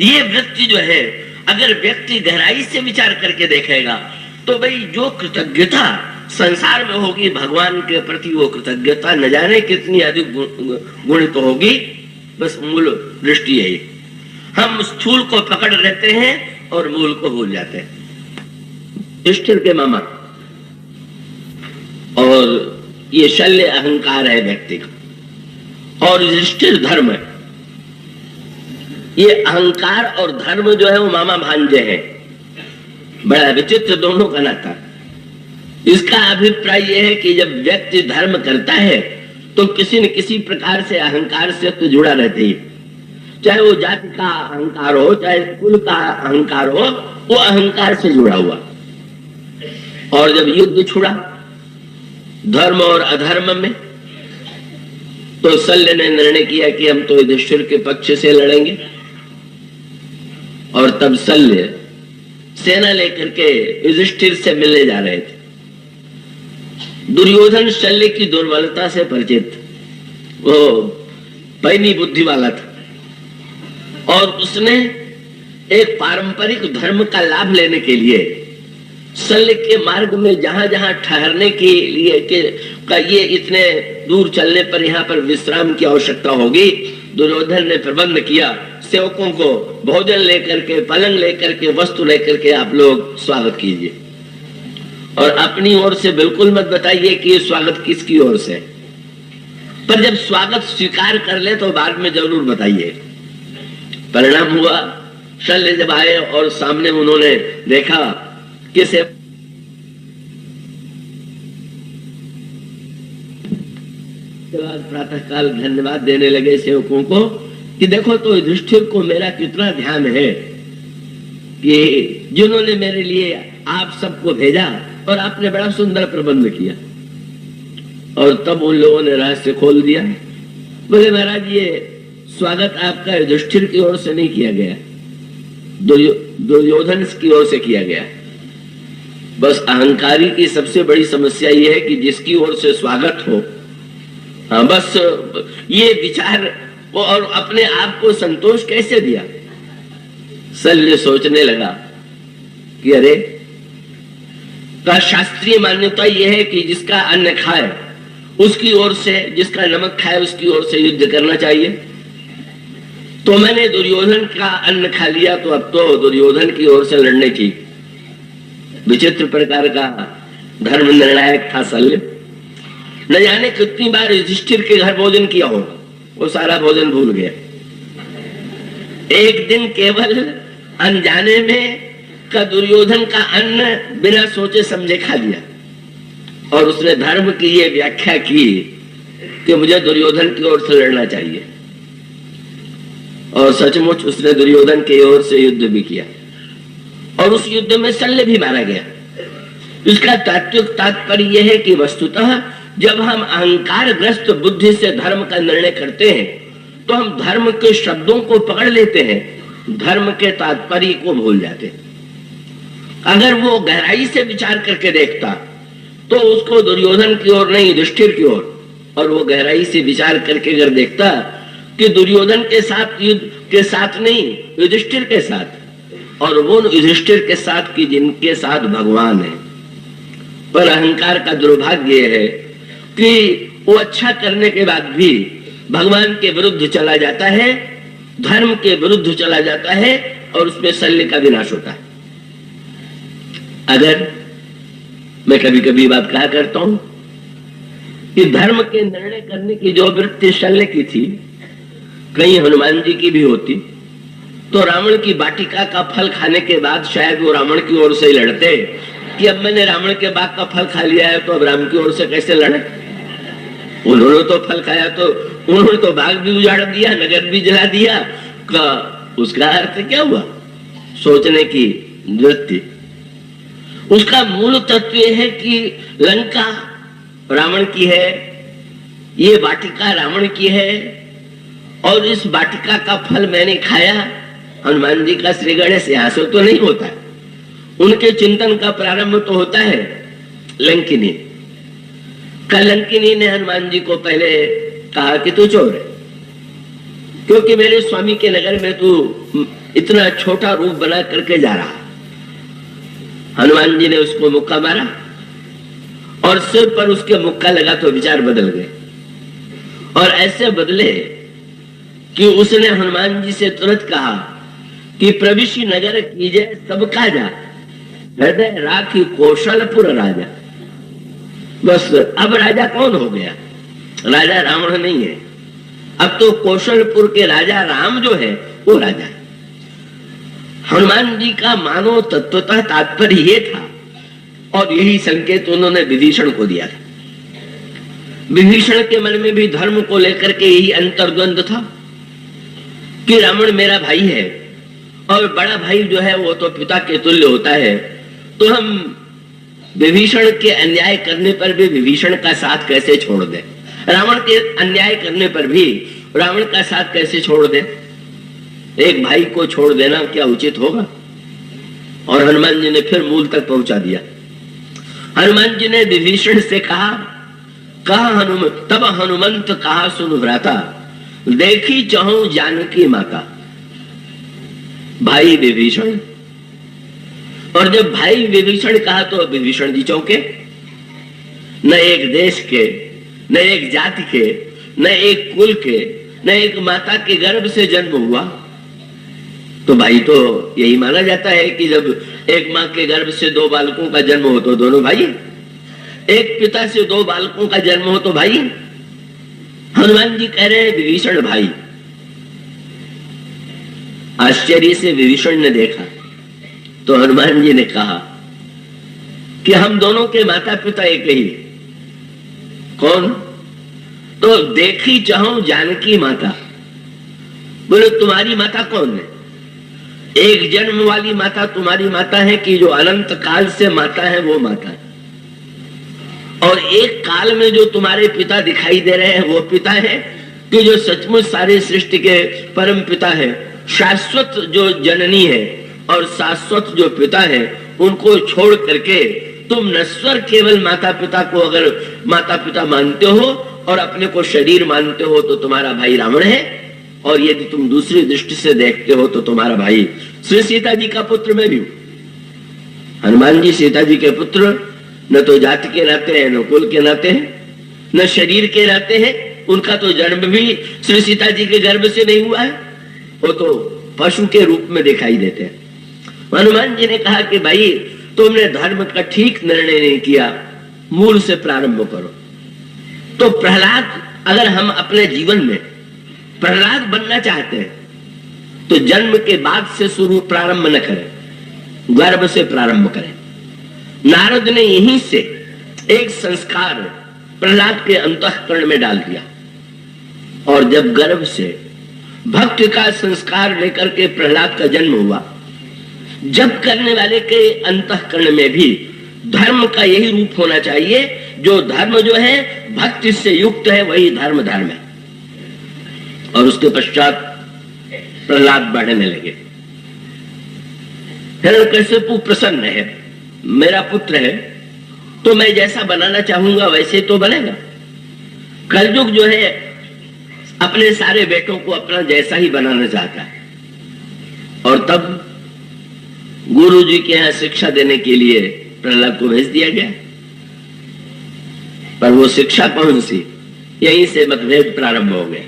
Speaker 1: ये वृत्ति जो है, अगर व्यक्ति गहराई से विचार करके देखेगा, तो भाई जो कृतज्ञता संसार में होगी भगवान के प्रति, वो कृतज्ञता न जाने कितनी अधिक गुणित होगी। बस मूल दृष्टि है, हम स्थूल को पकड़ रहते हैं और मूल को भूल जाते हैं। युधिष्ठिर के मामा, और ये शल्य अहंकार है व्यक्ति का, और युधिष्ठिर धर्म है। ये अहंकार और धर्म जो है वो मामा भांजे हैं। बड़ा विचित्र दोनों का नाता। इसका अभिप्राय यह है कि जब व्यक्ति धर्म करता है तो किसी न किसी प्रकार से अहंकार से तो जुड़ा रहते ही, चाहे वो जाति का अहंकार हो, चाहे कुल का अहंकार हो, वो अहंकार से जुड़ा हुआ। और जब युद्ध छुड़ा धर्म और अधर्म में, तो शल्य ने निर्णय किया कि हम तो युधिष्ठिर के पक्ष से लड़ेंगे। और तब शल्य सेना लेकर के युधिष्ठिर से मिलने जा रहे थे। दुर्योधन शल्य की दुर्बलता से परिचित, वो पैनी बुद्धि वाला था, और उसने एक पारंपरिक धर्म का लाभ लेने के लिए शल्य के मार्ग में जहां जहां ठहरने के लिए का ये इतने दूर चलने पर यहाँ पर विश्राम की आवश्यकता होगी, दुर्योधन ने प्रबंध किया। सेवकों को भोजन लेकर के, पलंग लेकर के, वस्तु लेकर के आप लोग स्वागत कीजिए, और अपनी ओर से बिल्कुल मत बताइए कि ये स्वागत किसकी ओर से। पर जब स्वागत स्वीकार कर ले तो बाद में जरूर बताइए। परिणाम हुआ, शल्य जब आए और सामने उन्होंने देखा कि प्रातः काल धन्यवाद देने लगे सेवकों को कि देखो तो युधिष्ठिर को मेरा कितना ध्यान है कि जिन्होंने मेरे लिए आप सबको भेजा और आपने बड़ा सुंदर प्रबंध किया। और तब उन लोगों ने रहस्य खोल दिया। बोले महाराज, ये स्वागत आपका युधिष्ठिर की ओर से नहीं किया गया, दुर्योधन की ओर से किया गया। बस अहंकारी की सबसे बड़ी समस्या ये है कि जिसकी ओर से स्वागत हो, हाँ बस ये विचार, और अपने आप को संतोष कैसे दिया। शल्य सोचने लगा कि अरे, का शास्त्रीय मान्यता यह है कि जिसका अन्न खाए उसकी ओर से, जिसका नमक खाए उसकी ओर से युद्ध करना चाहिए। तो मैंने दुर्योधन का अन्न खा लिया, तो अब तो दुर्योधन की ओर से लड़ने की। विचित्र प्रकार का धर्म निर्णायक था शल्य। न जाने कितनी बार युधिष्ठिर के घर भोजन किया होगा, वो सारा भोजन भूल गया। एक दिन केवल अनजाने में का दुर्योधन का अन्न बिना सोचे समझे खा लिया, और उसने धर्म की ये व्याख्या की कि मुझे दुर्योधन की ओर से लड़ना चाहिए। और सचमुच उसने दुर्योधन की ओर से युद्ध भी किया, और उस युद्ध में शल्य भी मारा गया। इसका तात्पर्य यह है कि वस्तुतः जब हम अहंकार ग्रस्त बुद्धि से धर्म का निर्णय करते हैं, तो हम धर्म के शब्दों को पकड़ लेते हैं, धर्म के तात्पर्य को भूल जाते हैं। अगर वो गहराई से विचार करके देखता तो उसको दुर्योधन की ओर नहीं, युधिष्ठिर की ओर, और वो गहराई से विचार करके अगर देखता कि दुर्योधन के साथ युद्ध के साथ नहीं, युधिष्ठिर के साथ, और वो युधिष्ठिर के साथ की जिनके साथ भगवान है। पर अहंकार का दुर्भाग्य है कि वो अच्छा करने के बाद भी भगवान के विरुद्ध चला जाता है, धर्म के विरुद्ध चला जाता है, और उसमें शल्य का विनाश होता है। अगर मैं कभी कभी बात कहा करता हूं कि धर्म के निर्णय करने की जो वृत्ति शल्य की थी, कहीं हनुमान जी की भी होती, तो रावण की वाटिका का फल खाने के बाद शायद वो रावण की ओर से ही लड़ते कि अब मैंने रावण के बाग का फल खा लिया है तो अब राम की ओर से कैसे लड़े। उन्होंने तो फल खाया तो उन्होंने तो बाग भी उजाड़ दिया, नगर भी जला दिया, उसका अर्थ क्या हुआ? सोचने की वृत्ति। उसका मूल तत्व यह है कि लंका रावण की है, ये वाटिका रावण की है, और इस वाटिका का फल मैंने खाया। हनुमान जी का श्री गणेश यहाँ से तो नहीं होता है, उनके चिंतन का प्रारंभ तो होता है लंकिनी। कल लंकिनी ने हनुमान जी को पहले कहा कि तू चोर है, क्योंकि मेरे स्वामी के नगर में तू इतना छोटा रूप बना करके जा रहा। हनुमान जी ने उसको मुक्का मारा और सिर पर उसके मुक्का लगा तो विचार बदल गए, और ऐसे बदले कि उसने हनुमान जी से तुरंत कहा कि प्रविशि नगर कीजय सबका जा, हृदय राखी कौशलपुर राजा। बस अब राजा कौन हो गया? राजा रावण नहीं है, अब तो कौशलपुर के राजा राम जो है वो राजा है। हनुमान जी का मानो तत्वतः तात्पर्य ये था, और यही संकेत उन्होंने विभीषण को दिया था। विभीषण के मन में भी धर्म को लेकर के यही अंतर्द्वंद था कि रावण मेरा भाई है और बड़ा भाई जो है वो तो पिता के तुल्य होता है, तो हम विभीषण के अन्याय करने पर भी विभीषण का साथ कैसे छोड़ दें, रावण के अन्याय करने पर भी रावण का साथ कैसे छोड़ दें। एक भाई को छोड़ देना क्या उचित होगा? और हनुमान जी ने फिर मूल तक पहुंचा दिया। हनुमान जी ने विभीषण से कहा तब हनुमंत कहा सुन भ्राता, देखी चाहूं जानकी माता। भाई विभीषण, और जब भाई विभीषण कहा तो विभीषण जी चौंके। न एक देश के, न एक जाति के, न एक कुल के, न एक माता के गर्भ से जन्म हुआ। तो भाई तो यही माना जाता है कि जब एक माँ के गर्भ से दो बालकों का जन्म हो तो दोनों भाई, एक पिता से दो बालकों का जन्म हो तो भाई। हनुमान जी कह रहे हैं विभीषण भाई। आश्चर्य से विभीषण ने देखा तो हनुमान जी ने कहा कि हम दोनों के माता पिता एक ही। कौन? तो देखी चाहूं जानकी माता। बोले तुम्हारी माता कौन है? एक जन्म वाली माता तुम्हारी माता है कि जो अनंत काल से माता है वो माता है, और एक काल में जो तुम्हारे पिता दिखाई दे रहे हैं वो पिता है कि जो सचमुच सारे सृष्टि के परम पिता है, शाश्वत जो जननी है और शाश्वत जो पिता है, उनको छोड़ करके तुम नश्वर केवल माता पिता को अगर माता पिता मानते हो और अपने को शरीर मानते हो तो तुम्हारा भाई रावण है, और यदि तुम दूसरी दृष्टि से देखते हो तो तुम्हारा भाई श्री सीता जी का पुत्र मैं भी हूं। हनुमान जी सीता जी के पुत्र न तो जाति के नाते हैं, न कुल के नाते हैं, न शरीर के नाते हैं। उनका तो जन्म भी श्री सीता जी के गर्भ से नहीं हुआ है, वो तो पशु के रूप में दिखाई देते हैं। हनुमान जी ने कहा कि भाई तुमने धर्म का ठीक निर्णय नहीं किया, मूल से प्रारंभ करो। तो प्रहलाद, अगर हम अपने जीवन में प्रहलाद बनना चाहते हैं तो जन्म के बाद से शुरू प्रारंभ न करें, गर्भ से प्रारंभ करें। नारद ने यहीं से एक संस्कार प्रहलाद के अंतःकरण में डाल दिया, और जब गर्भ से भक्ति का संस्कार लेकर के प्रहलाद का जन्म हुआ, जब करने वाले के अंतःकरण में भी धर्म का यही रूप होना चाहिए, जो धर्म जो है भक्ति से युक्त है वही धर्म है। और उसके पश्चात प्रहलाद बढ़ने लगे। हिरण्यकशिपु प्रसन्न है, मेरा पुत्र है तो मैं जैसा बनाना चाहूंगा वैसे तो बनेगा। कलयुग जो है अपने सारे बेटों को अपना जैसा ही बनाना चाहता है, और तब गुरु जी के यहाँ शिक्षा देने के लिए प्रहलाद को भेज दिया गया। पर वो शिक्षा कौन सी? यहीं से मतभेद प्रारंभ हो गए।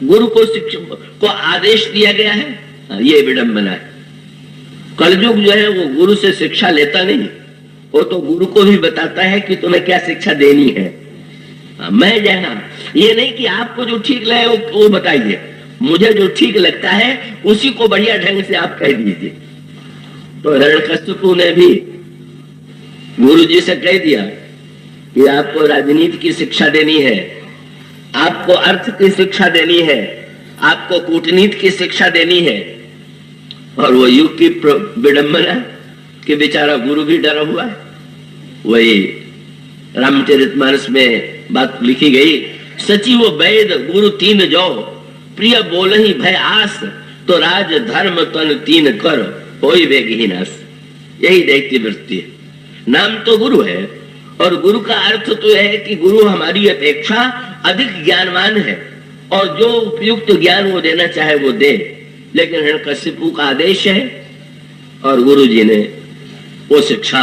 Speaker 1: गुरु को शिक्षा को आदेश दिया गया है, ये विडंबना है। कलयुग जो है वो गुरु से शिक्षा लेता नहीं, वो तो गुरु को भी बताता है कि तुम्हें क्या शिक्षा देनी है। मैं जहां ये नहीं कि आपको जो ठीक लगे वो बताइए, मुझे जो ठीक लगता है उसी को बढ़िया ढंग से आप कह दीजिए। तो हिरण्यकशिपु ने भी गुरु जी से कह दिया कि आपको राजनीति की शिक्षा देनी है, आपको अर्थ की शिक्षा देनी है, आपको कूटनीति की शिक्षा देनी है। और वो युग की विडंबना कि बेचारा गुरु भी डरा हुआ है। वही रामचरितमानस में बात लिखी गई, सचिव वैद गुरु तीन जो, प्रिय बोलहि भय आस, तो राज धर्म तन तीन कर, कोई वेगही नास। यही देखती वृत्ति है। नाम तो गुरु है, और गुरु का अर्थ तो है कि गुरु हमारी अपेक्षा अधिक ज्ञानवान है, और जो उपयुक्त ज्ञान वो देना चाहे वो दे। लेकिन हिरण्यकशिपु का आदेश है, और गुरु जी ने वो शिक्षा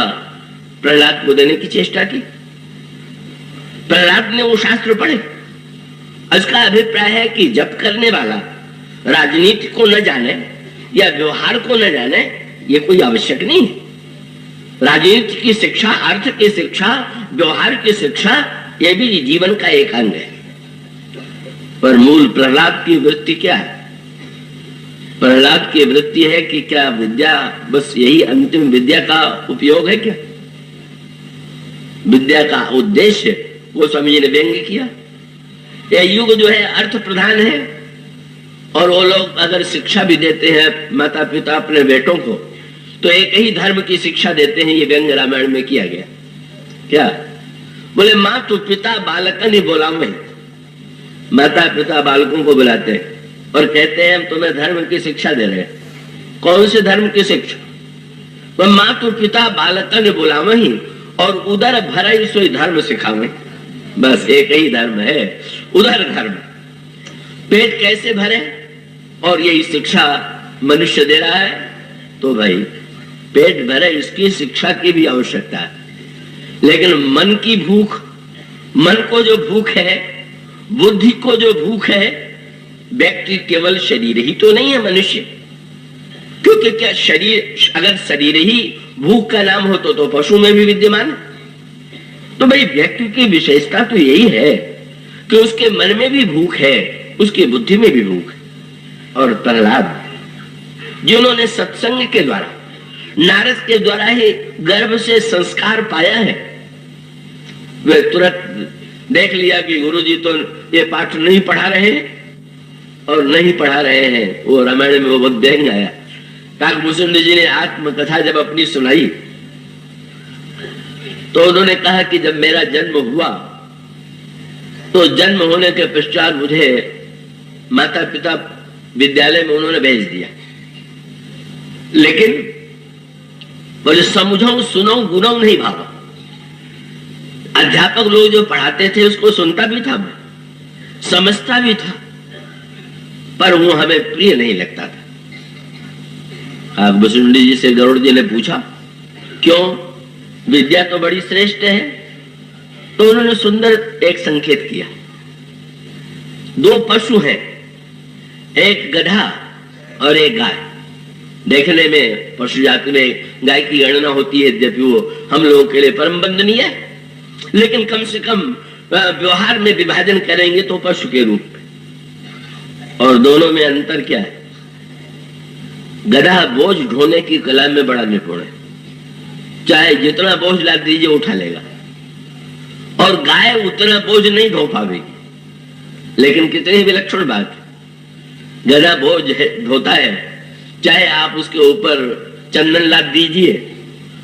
Speaker 1: प्रहलाद को देने की चेष्टा की। प्रहलाद ने वो शास्त्र पढ़े। उसका अभिप्राय है कि जप करने वाला राजनीति को न जाने या व्यवहार को न जाने, ये कोई आवश्यक नहीं है। राजनीति की शिक्षा, अर्थ की शिक्षा, व्यवहार की शिक्षा, ये भी जीवन का एक अंग है। पर मूल प्रहलाद की वृत्ति क्या है? प्रहलाद की वृत्ति है कि क्या विद्या बस यही अंतिम विद्या का उपयोग है? क्या विद्या का उद्देश्य वो स्वामी जी ने व्यंग्य किया। यह युग जो है अर्थ प्रधान है, और वो लोग अगर शिक्षा भी देते हैं माता पिता अपने बेटों को, तो एक ही धर्म की शिक्षा देते हैं। ये व्यंग्य रामायण में किया गया। क्या बोले? माँ तो पिता बालकन ही बोलावे। माता पिता बालकों को बुलाते हैं और कहते हैं हम तुम्हें धर्म की शिक्षा दे रहे हैं। कौन से धर्म की शिक्षा? वह माँ तो पिता बालकन बुलावे ही, और उदर भराई सोई धर्म सिखावे। बस एक ही धर्म है, उदर धर्म। पेट कैसे भरे, और यही शिक्षा मनुष्य दे रहा है। तो भाई पेट भरे, इसकी शिक्षा की भी आवश्यकता है। लेकिन मन की भूख, मन को जो भूख है, बुद्धि को जो भूख है, व्यक्ति केवल शरीर ही तो नहीं है मनुष्य। क्योंकि क्या शरीर, अगर शरीर ही भूख का नाम हो तो पशु में भी विद्यमान है। तो भाई व्यक्ति की विशेषता तो यही है कि उसके मन में भी भूख है, उसकी बुद्धि में भी भूख है। और प्रहलाद जिन्होंने सत्संग के द्वारा, नारद के द्वारा ही गर्भ से संस्कार पाया है, वे तुरंत देख लिया कि गुरुजी तो ये पाठ नहीं पढ़ा रहे हैं, और नहीं पढ़ा रहे हैं। वो रामायण में वो बहुत व्यंग्य आया। काकभूषण जी ने आत्मकथा जब अपनी सुनाई, तो उन्होंने कहा कि जब मेरा जन्म हुआ, तो जन्म होने के पश्चात मुझे माता पिता विद्यालय में उन्होंने भेज दिया। लेकिन बोले समझो सुनो गुनो नहीं भावा। अध्यापक लोग जो पढ़ाते थे उसको सुनता भी था, मैं समझता भी था, पर वो हमें प्रिय नहीं लगता था। काकभूषण जी से गरुड़ जी ने पूछा क्यों? विद्या तो बड़ी श्रेष्ठ है। तो उन्होंने सुंदर एक संकेत किया। दो पशु हैं, एक गधा और एक गाय। देखने में पशु जाति में गाय की गणना होती है, यद्यपि वो हम लोगों के लिए परम वंदनीय है, लेकिन कम से कम व्यवहार में विभाजन करेंगे तो पशु के रूप में। और दोनों में अंतर क्या है? गधा बोझ ढोने की कला में बड़ा निपुण है, चाहे जितना बोझ ला दीजिए उठा लेगा, और गाय उतना बोझ नहीं ढो पाएगी। लेकिन कितनी विलक्षण बात, गधा बोझ ढोता है, चाहे आप उसके ऊपर चंदन लाद दीजिए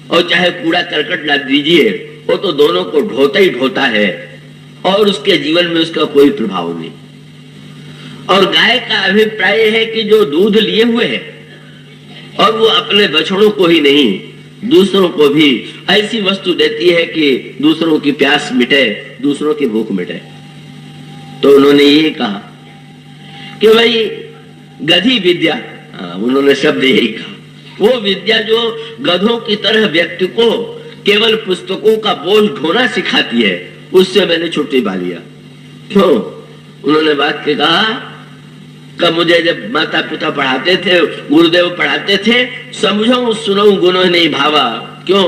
Speaker 1: और चाहे कूड़ा करकट लाद दीजिए, वो तो दोनों को ढोता ही ढोता है, और उसके जीवन में उसका कोई प्रभाव नहीं। और गाय का अभिप्राय है कि जो दूध लिए हुए है, और वो अपने बछड़ों को ही नहीं दूसरों को भी ऐसी वस्तु देती है कि दूसरों की प्यास मिटे, दूसरों की भूख मिटे। तो उन्होंने ये कहा कि भाई गधी विद्या, उन्होंने शब्द यही कहा, वो विद्या जो गधों की तरह व्यक्ति को केवल पुस्तकों का बोझ ढोना सिखाती है, उससे मैंने छुट्टी पा लिया। क्यों? उन्होंने बात के कहा कि मुझे जब माता पिता पढ़ाते थे, गुरुदेव पढ़ाते थे, समझो सुनो गुनो नहीं भावा। क्यों?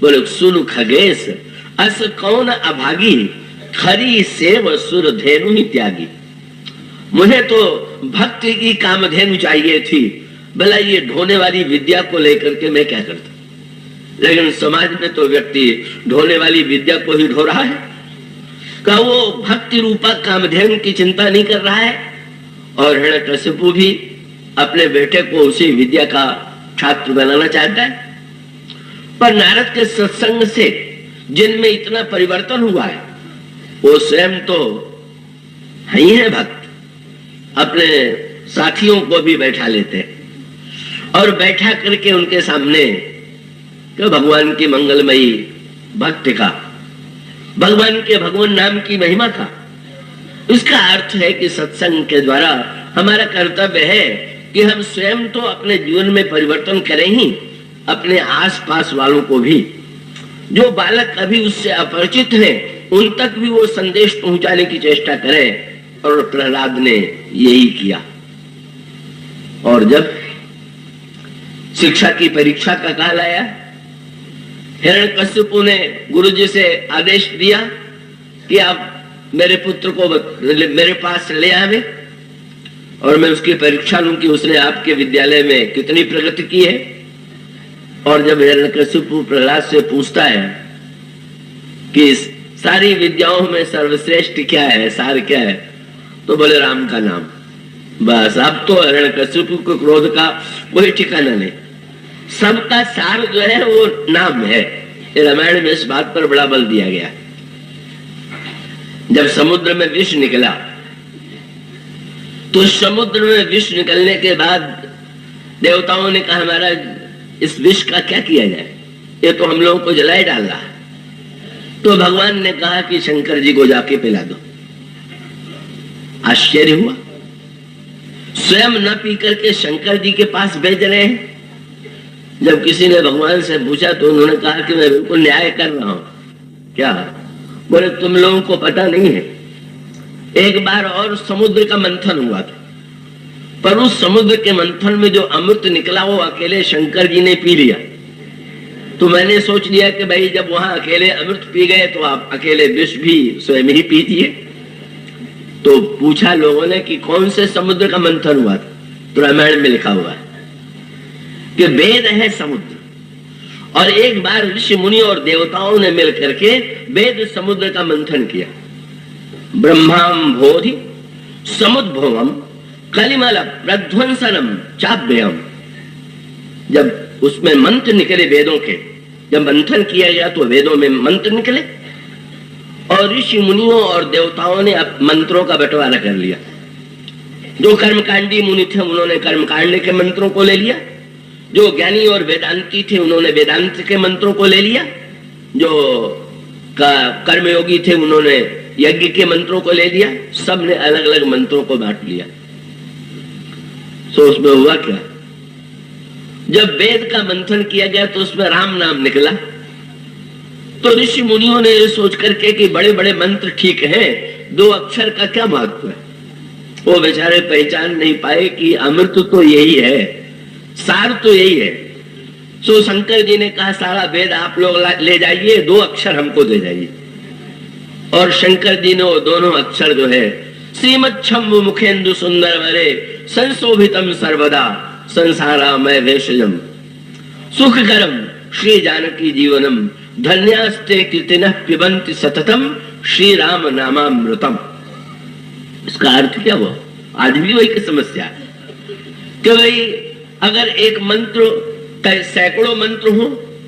Speaker 1: बोले सुन खगेश अस कौन अभागी, खरी सेव सुर धेनु ही त्यागी। मुझे तो भक्ति की कामधेनु चाहिए थी, भला ये ढोने वाली विद्या को लेकर के मैं क्या करता। लेकिन समाज में तो व्यक्ति ढोने वाली विद्या को ही ढो रहा है, का वो भक्ति रूपा कामधेनु की चिंता नहीं कर रहा है। और हिरण्यकशिपु भी अपने बेटे को उसी विद्या का छात्र बनाना चाहता है। पर नारद के सत्संग से जिनमें इतना परिवर्तन हुआ है, वो स्वयं तो ही है भक्त, अपने साथियों को भी बैठा लेते हैं और बैठा करके उनके सामने कि भगवान की मंगलमयी भक्ति का, भगवान के भगवान नाम की महिमा का। इसका अर्थ है कि सत्संग के द्वारा हमारा कर्तव्य है कि हम स्वयं तो अपने जीवन में परिवर्तन करें ही, अपने आसपास वालों को भी, जो बालक अभी उससे अपरिचित हैं, उन तक भी वो संदेश पहुंचाने की चेष्टा करें। और प्रहलाद ने यही किया। और जब शिक्षा की परीक्षा का काल आया, हिरण्यकशिपु ने गुरुजी से आदेश दिया कि आप मेरे पुत्र को मेरे पास ले आवे और मैं उसकी परीक्षा लूं कि उसने आपके विद्यालय में कितनी प्रगति की है। और जब हिरण्यकशिपु प्रहलाद से पूछता है कि सारी विद्याओं में सर्वश्रेष्ठ क्या है, सार क्या है, तो बोले राम का नाम। बस अब तो हिरण्यकशिपु को क्रोध का कोई ठिकाना नहीं, सबका सार जो है वो नाम है। रामायण में इस बात पर बड़ा बल दिया गया। जब समुद्र में विष निकला, तो समुद्र में विष निकलने के बाद देवताओं ने कहा महाराज इस विष का क्या किया जाए, ये तो हम लोगों को जलाए डाल रहा है। तो भगवान ने कहा कि शंकर जी को जाके पिला दो। आश्चर्य हुआ, स्वयं न पी करके शंकर जी के पास भेज रहे हैं। जब किसी ने भगवान से पूछा तो उन्होंने कहा कि मैं बिल्कुल न्याय कर रहा हूं। क्या? बोले तुम लोगों को पता नहीं है, एक बार और समुद्र का मंथन हुआ था, पर उस समुद्र के मंथन में जो अमृत निकला वो अकेले शंकर जी ने पी लिया। तो मैंने सोच लिया कि भाई जब वहां अकेले अमृत पी गए तो आप अकेले विष भी स्वयं ही पीजिए। तो पूछा लोगों ने कि कौन से समुद्र का मंथन हुआ था, तो रामायण में लिखा हुआ है कि वेद है समुद्र, और एक बार ऋषि मुनि और देवताओं ने मिल करके वेद समुद्र का मंथन किया। ब्रह्माम बोधि समुद्भवम कलिमल प्रध्वंसनम चाभ्यम। जब उसमें मंत्र निकले वेदों के, जब मंथन किया गया तो वेदों में मंत्र निकले और ऋषि मुनियों और देवताओं ने अब मंत्रों का बंटवारा कर लिया। जो कर्मकांडी मुनि थे उन्होंने कर्मकांड के मंत्रों को ले लिया, जो ज्ञानी और वेदांती थे उन्होंने वेदांत के मंत्रों को ले लिया, जो कर्मयोगी थे उन्होंने यज्ञ के मंत्रों को ले लिया। सब ने अलग अलग मंत्रों को बांट लिया। तो उसमें हुआ क्या, जब वेद का मंथन किया गया तो उसमें राम नाम निकला। तो ऋषि मुनियों ने सोच करके कि बड़े बड़े मंत्र ठीक हैं, दो अक्षर का क्या महत्व है, वो बेचारे पहचान नहीं पाए कि अमृत तो यही है, सार तो यही है। सो शंकर जी ने कहा सारा वेद आप लोग ले जाइए, दो अक्षर हमको दे जाइए। और शंकर जी ने वो दोनों अक्षर जो है श्रीमच्छम्भु मुखेन्दु सुंदर वरे संशोभितम सर्वदा संसारामय वेशजम सुखकरम श्री जानकी जीवनम धन्यास्ते कीर्तिनः पिबन्ति सततम श्री राम नामामृतम। इसका अर्थ क्या हुआ? आज भी वही की समस्या है कि भाई अगर एक मंत्र सैकड़ों मंत्र हो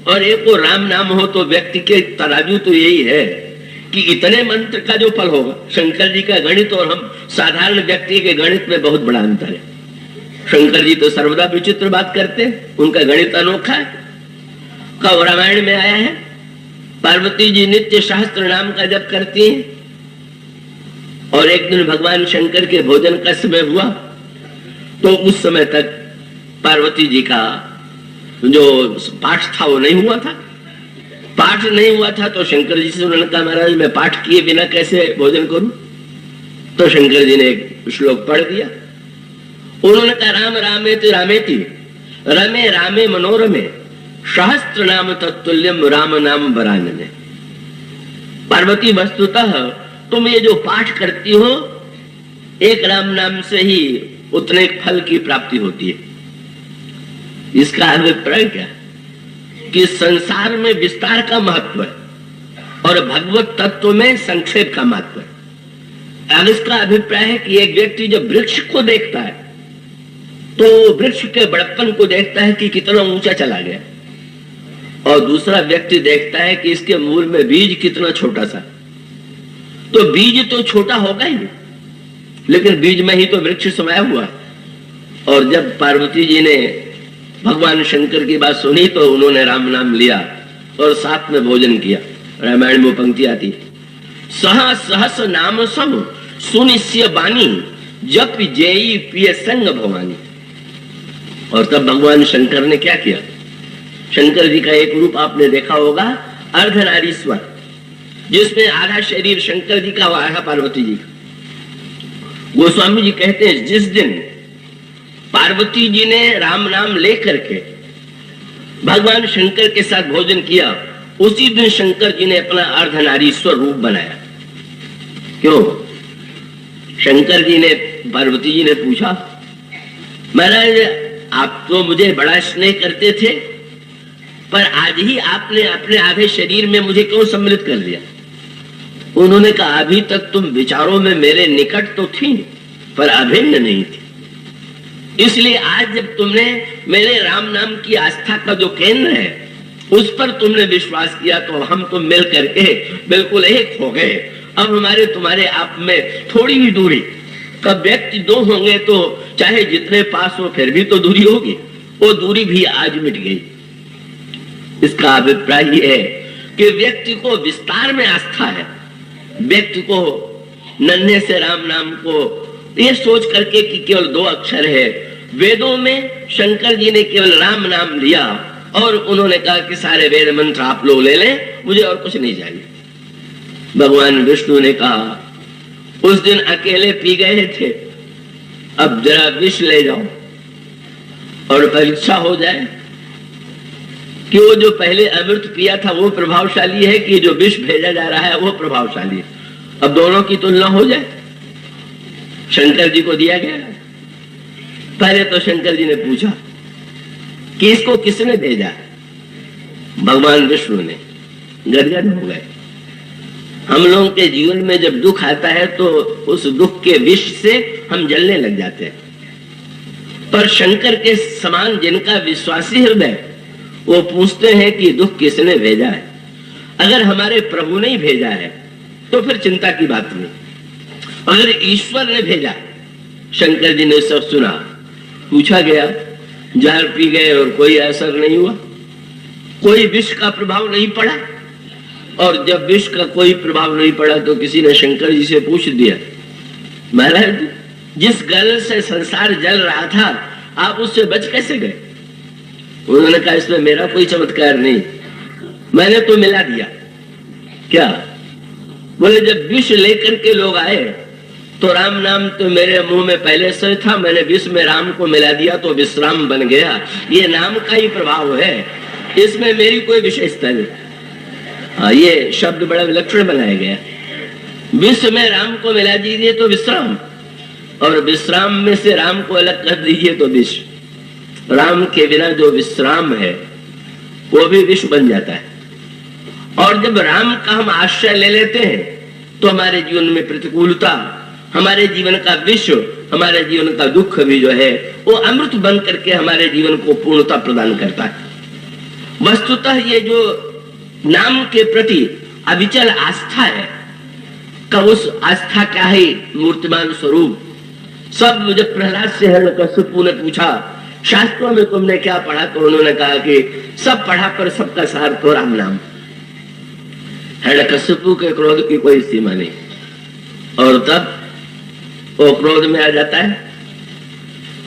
Speaker 1: और एक वो राम नाम हो तो व्यक्ति के तराजू तो यही है कि इतने मंत्र का जो फल होगा। शंकर जी का गणित और हम साधारण व्यक्ति के गणित में बहुत बड़ा अंतर है। शंकर जी तो सर्वदा विचित्र बात करते हैं, उनका गणित अनोखा है। कब रामायण में आया है पार्वती जी नित्य शास्त्र नाम का जप करती हैं, और एक दिन भगवान शंकर के भोजन का समय हुआ तो उस समय तक पार्वती जी का जो पाठ था वो नहीं हुआ था। पाठ नहीं हुआ था तो शंकर जी से उन्होंने कहा महाराज मैं पाठ किए बिना कैसे भोजन करूं? तो शंकर जी ने एक श्लोक पढ़ दिया। उन्होंने कहा राम रामेति रामेति रमे रामे मनोरमे सहस्त्र नाम तत्तुल्यम राम नाम वरानने। पार्वती वस्तुतः तुम ये जो पाठ करती हो एक राम नाम से ही उतने फल की प्राप्ति होती है। इसका अभिप्राय क्या कि संसार में विस्तार का महत्व है और भगवत तत्व में संक्षेप का महत्व है। अब इसका अभिप्राय है कि एक व्यक्ति जब वृक्ष को देखता है तो वृक्ष के बड़प्पन को देखता है कि कितना ऊंचा चला गया, और दूसरा व्यक्ति देखता है कि इसके मूल में बीज कितना छोटा सा। तो बीज तो छोटा होगा ही, लेकिन बीज में ही तो वृक्ष समाया हुआ है। और जब पार्वती जी ने भगवान शंकर की बात सुनी तो उन्होंने राम नाम लिया और साथ में भोजन किया। रामायण में पंक्ति आती है, सह सहस नाम सम सुनिश्य बानी जप जेई पिय संग भवानी। और तब भगवान शंकर ने क्या किया? शंकर जी का एक रूप आपने देखा होगा, अर्धनारीश्वर, जिसमें आधा शरीर शंकर जी का और आधा पार्वती जी का। गोस्वामी जी कहते हैं जिस दिन पार्वती जी ने राम नाम लेकर के भगवान शंकर के साथ भोजन किया, उसी दिन शंकर जी ने अपना अर्धनारीश्वर रूप बनाया। क्यों? शंकर जी ने, पार्वती जी ने पूछा, महाराज आप तो मुझे बड़ा स्नेह करते थे, पर आज ही आपने अपने आधे शरीर में मुझे क्यों सम्मिलित कर दिया? उन्होंने कहा अभी तक तुम विचारों में मेरे निकट तो थी पर अभिन्न नहीं थी, इसलिए आज जब तुमने मेरे राम नाम की आस्था का जो केंद्र है उस पर तुमने विश्वास किया तो हम तो मिल करके बिल्कुल एक हो गए। अब हमारे तुम्हारे आप में थोड़ी ही दूरी, कब व्यक्ति दो होंगे तो चाहे जितने पास हो फिर भी तो दूरी होगी, वो दूरी भी आज मिट गई। इसका अभिप्राय यह है कि व्यक्ति को विस्तार में आस्था है, व्यक्ति को नन्हे से राम नाम को ये सोच करके कि केवल 2 अक्षर है। वेदों में शंकर जी ने केवल राम नाम लिया और उन्होंने कहा कि सारे वेद मंत्र आप लोग ले लें, मुझे और कुछ नहीं चाहिए। भगवान विष्णु ने कहा उस दिन अकेले पी गए थे, अब जरा विष ले जाओ और परीक्षा हो जाए कि वो जो पहले अमृत पिया था वो प्रभावशाली है कि जो विष भेजा जा रहा है वो प्रभावशाली है। अब दोनों की तुलना हो जाए। शंकर जी को दिया गया। पहले तो शंकर जी ने पूछा कि इसको किसने भेजा? भगवान विष्णु ने। गदगद हो गए। हम लोगों के जीवन में जब दुख आता है तो उस दुख के विष से हम जलने लग जाते हैं, पर शंकर के समान जिनका विश्वासी हृदय, वो पूछते हैं कि दुख किसने भेजा है। अगर हमारे प्रभु ने ही भेजा है तो फिर चिंता की बात नहीं। अगर ईश्वर ने भेजा, शंकर जी ने सब सुना, पूछा गया, जहर पी गए और कोई असर नहीं हुआ, कोई विष का प्रभाव नहीं पड़ा। और जब विष का कोई प्रभाव नहीं पड़ा तो किसी ने शंकर जी से पूछ दिया, महाराज जिस गल से संसार जल रहा था आप उससे बच कैसे गए? उन्होंने कहा इसमें मेरा कोई चमत्कार नहीं, मैंने तो मिला दिया। क्या? बोले जब विष लेकर के लोग आए तो राम नाम तो मेरे मुंह में पहले से था, मैंने विष में राम को मिला दिया तो विश्राम बन गया। ये नाम का ही प्रभाव है, इसमें मेरी कोई विशेषता नहीं। ये शब्द बड़ा विलक्षण बनाया गया। विष में राम को मिला दीजिए तो विश्राम, और विश्राम में से राम को अलग कर दीजिए तो विष। राम के बिना जो विश्राम है वो भी विष बन जाता है। और जब राम का हम आश्रय ले लेते हैं तो हमारे जीवन में प्रतिकूलता, हमारे जीवन का विष, हमारे जीवन का दुख भी जो है वो अमृत बन करके हमारे जीवन को पूर्णता प्रदान करता है। वस्तुतः ये जो नाम के प्रति अविचल आस्था है, का उस आस्था का ही मूर्तिमान स्वरूप। सब जब प्रहलाद से हिरण्यकश्यपु ने पूछा शास्त्रों में तुमने क्या पढ़ा, तो उन्होंने कहा कि सब पढ़ा पर सबका सार तो राम नाम। हिरण्यकश्यपु के क्रोध की कोई सीमा नहीं, और तब वो क्रोध में आ जाता है,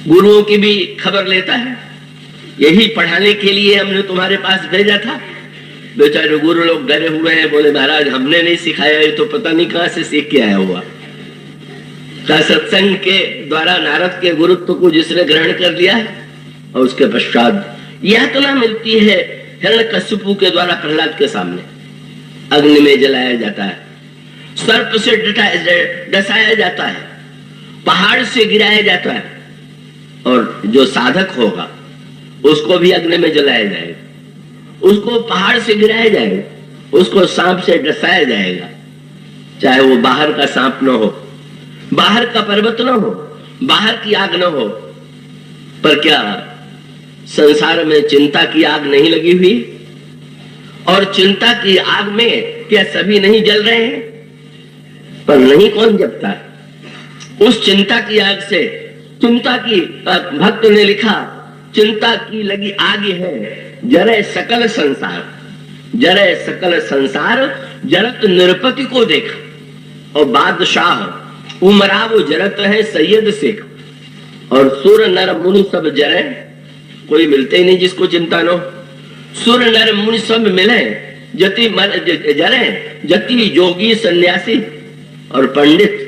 Speaker 1: गुरुओं की भी खबर लेता है, यही पढ़ाने के लिए हमने तुम्हारे पास भेजा था। बेचारे गुरु लोग डरे हुए हैं, बोले महाराज हमने नहीं सिखाया, ये तो पता नहीं कहां से सीख के आया हुआ। सत्संग के द्वारा नारद के गुरुत्व को जिसने ग्रहण कर लिया है, और उसके पश्चात यातना मिलती है हिरण्यकश्यपु के द्वारा प्रहलाद के सामने। अग्नि में जलाया जाता है, सर्प से डसाया जाता है, पहाड़ से गिराया जाता है, और जो साधक होगा उसको भी अग्नि में जलाया जाएगा, उसको पहाड़ से गिराया जाएगा, उसको सांप से डसाया जाएगा, चाहे वो बाहर का सांप न हो, बाहर का पर्वत न हो, बाहर की आग न हो। पर क्या संसार में चिंता की आग नहीं लगी हुई? और चिंता की आग में क्या सभी नहीं जल रहे हैं? पर नहीं कौन जलता है उस चिंता की आग से? चिंता की भक्त ने लिखा, चिंता की लगी आग है जरे सकल संसार, जरे सकल संसार जरत निरपति को देखा। और बादशाह उमरा वो जरत है सैयद शेख, और सुर नर मुनि सब जरे, कोई मिलते ही नहीं जिसको चिंता न हो। सुर नर मुनि सब मिले जति जरे, जति जोगी सन्यासी और पंडित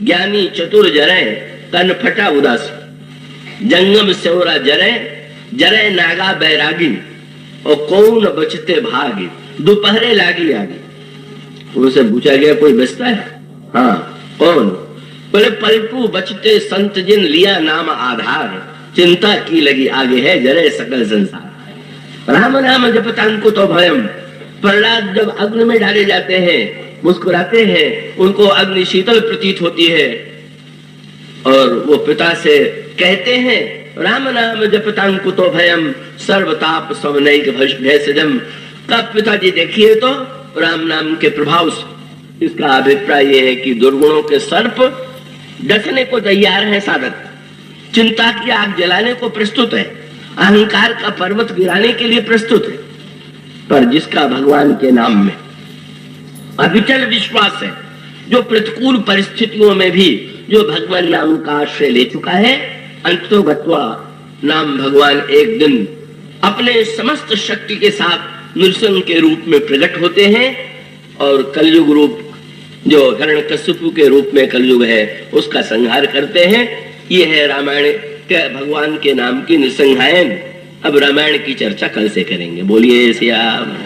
Speaker 1: ज्ञानी चतुर जरे, तन फटा उदास। जंगम सेवरा जरे, जरे नागा बैरागी, और कौन बचते भागी, दोपहरे लागी आगी। उनसे पूछा गया कोई बचता है? हाँ, कौन? बोले पलटू बचते संत जिन लिया नाम आधार, चिंता की लगी आगे है जरे सकल संसार। राम नाम जपतांको तो भयम। प्रहलाद जब अग्नि में डाले जाते हैं, मुस्कुराते हैं, उनको अग्नि शीतल प्रतीत होती है, और वो पिता से कहते हैं राम नाम जपतांको तो भयम, सर्वताप सवनैक भेषजम। तब पिताजी देखिए तो राम नाम के प्रभाव से इसका अभिप्राय यह है कि दुर्गुणों के सर्प डसने को तैयार है साधक, चिंता की आग जलाने को प्रस्तुत है, अहंकार का पर्वत गिराने के लिए प्रस्तुत है। पर जिसका भगवान के नाम में अविचल विश्वास है, जो प्रतिकूल परिस्थितियों में भी जो भगवान नाम का आश्रय ले चुका है, अंतो गत्वा नाम भगवान एक दिन अपने समस्त शक्ति के साथ नृसिंह के रूप में प्रकट होते हैं, और कलयुग रूप जो हिरण्यकशिपु के रूप में कलयुग है उसका संहार करते हैं। ये है रामायण के भगवान के नाम की निसंहायन। अब रामायण की चर्चा कल से करेंगे। बोलिए श्री राम।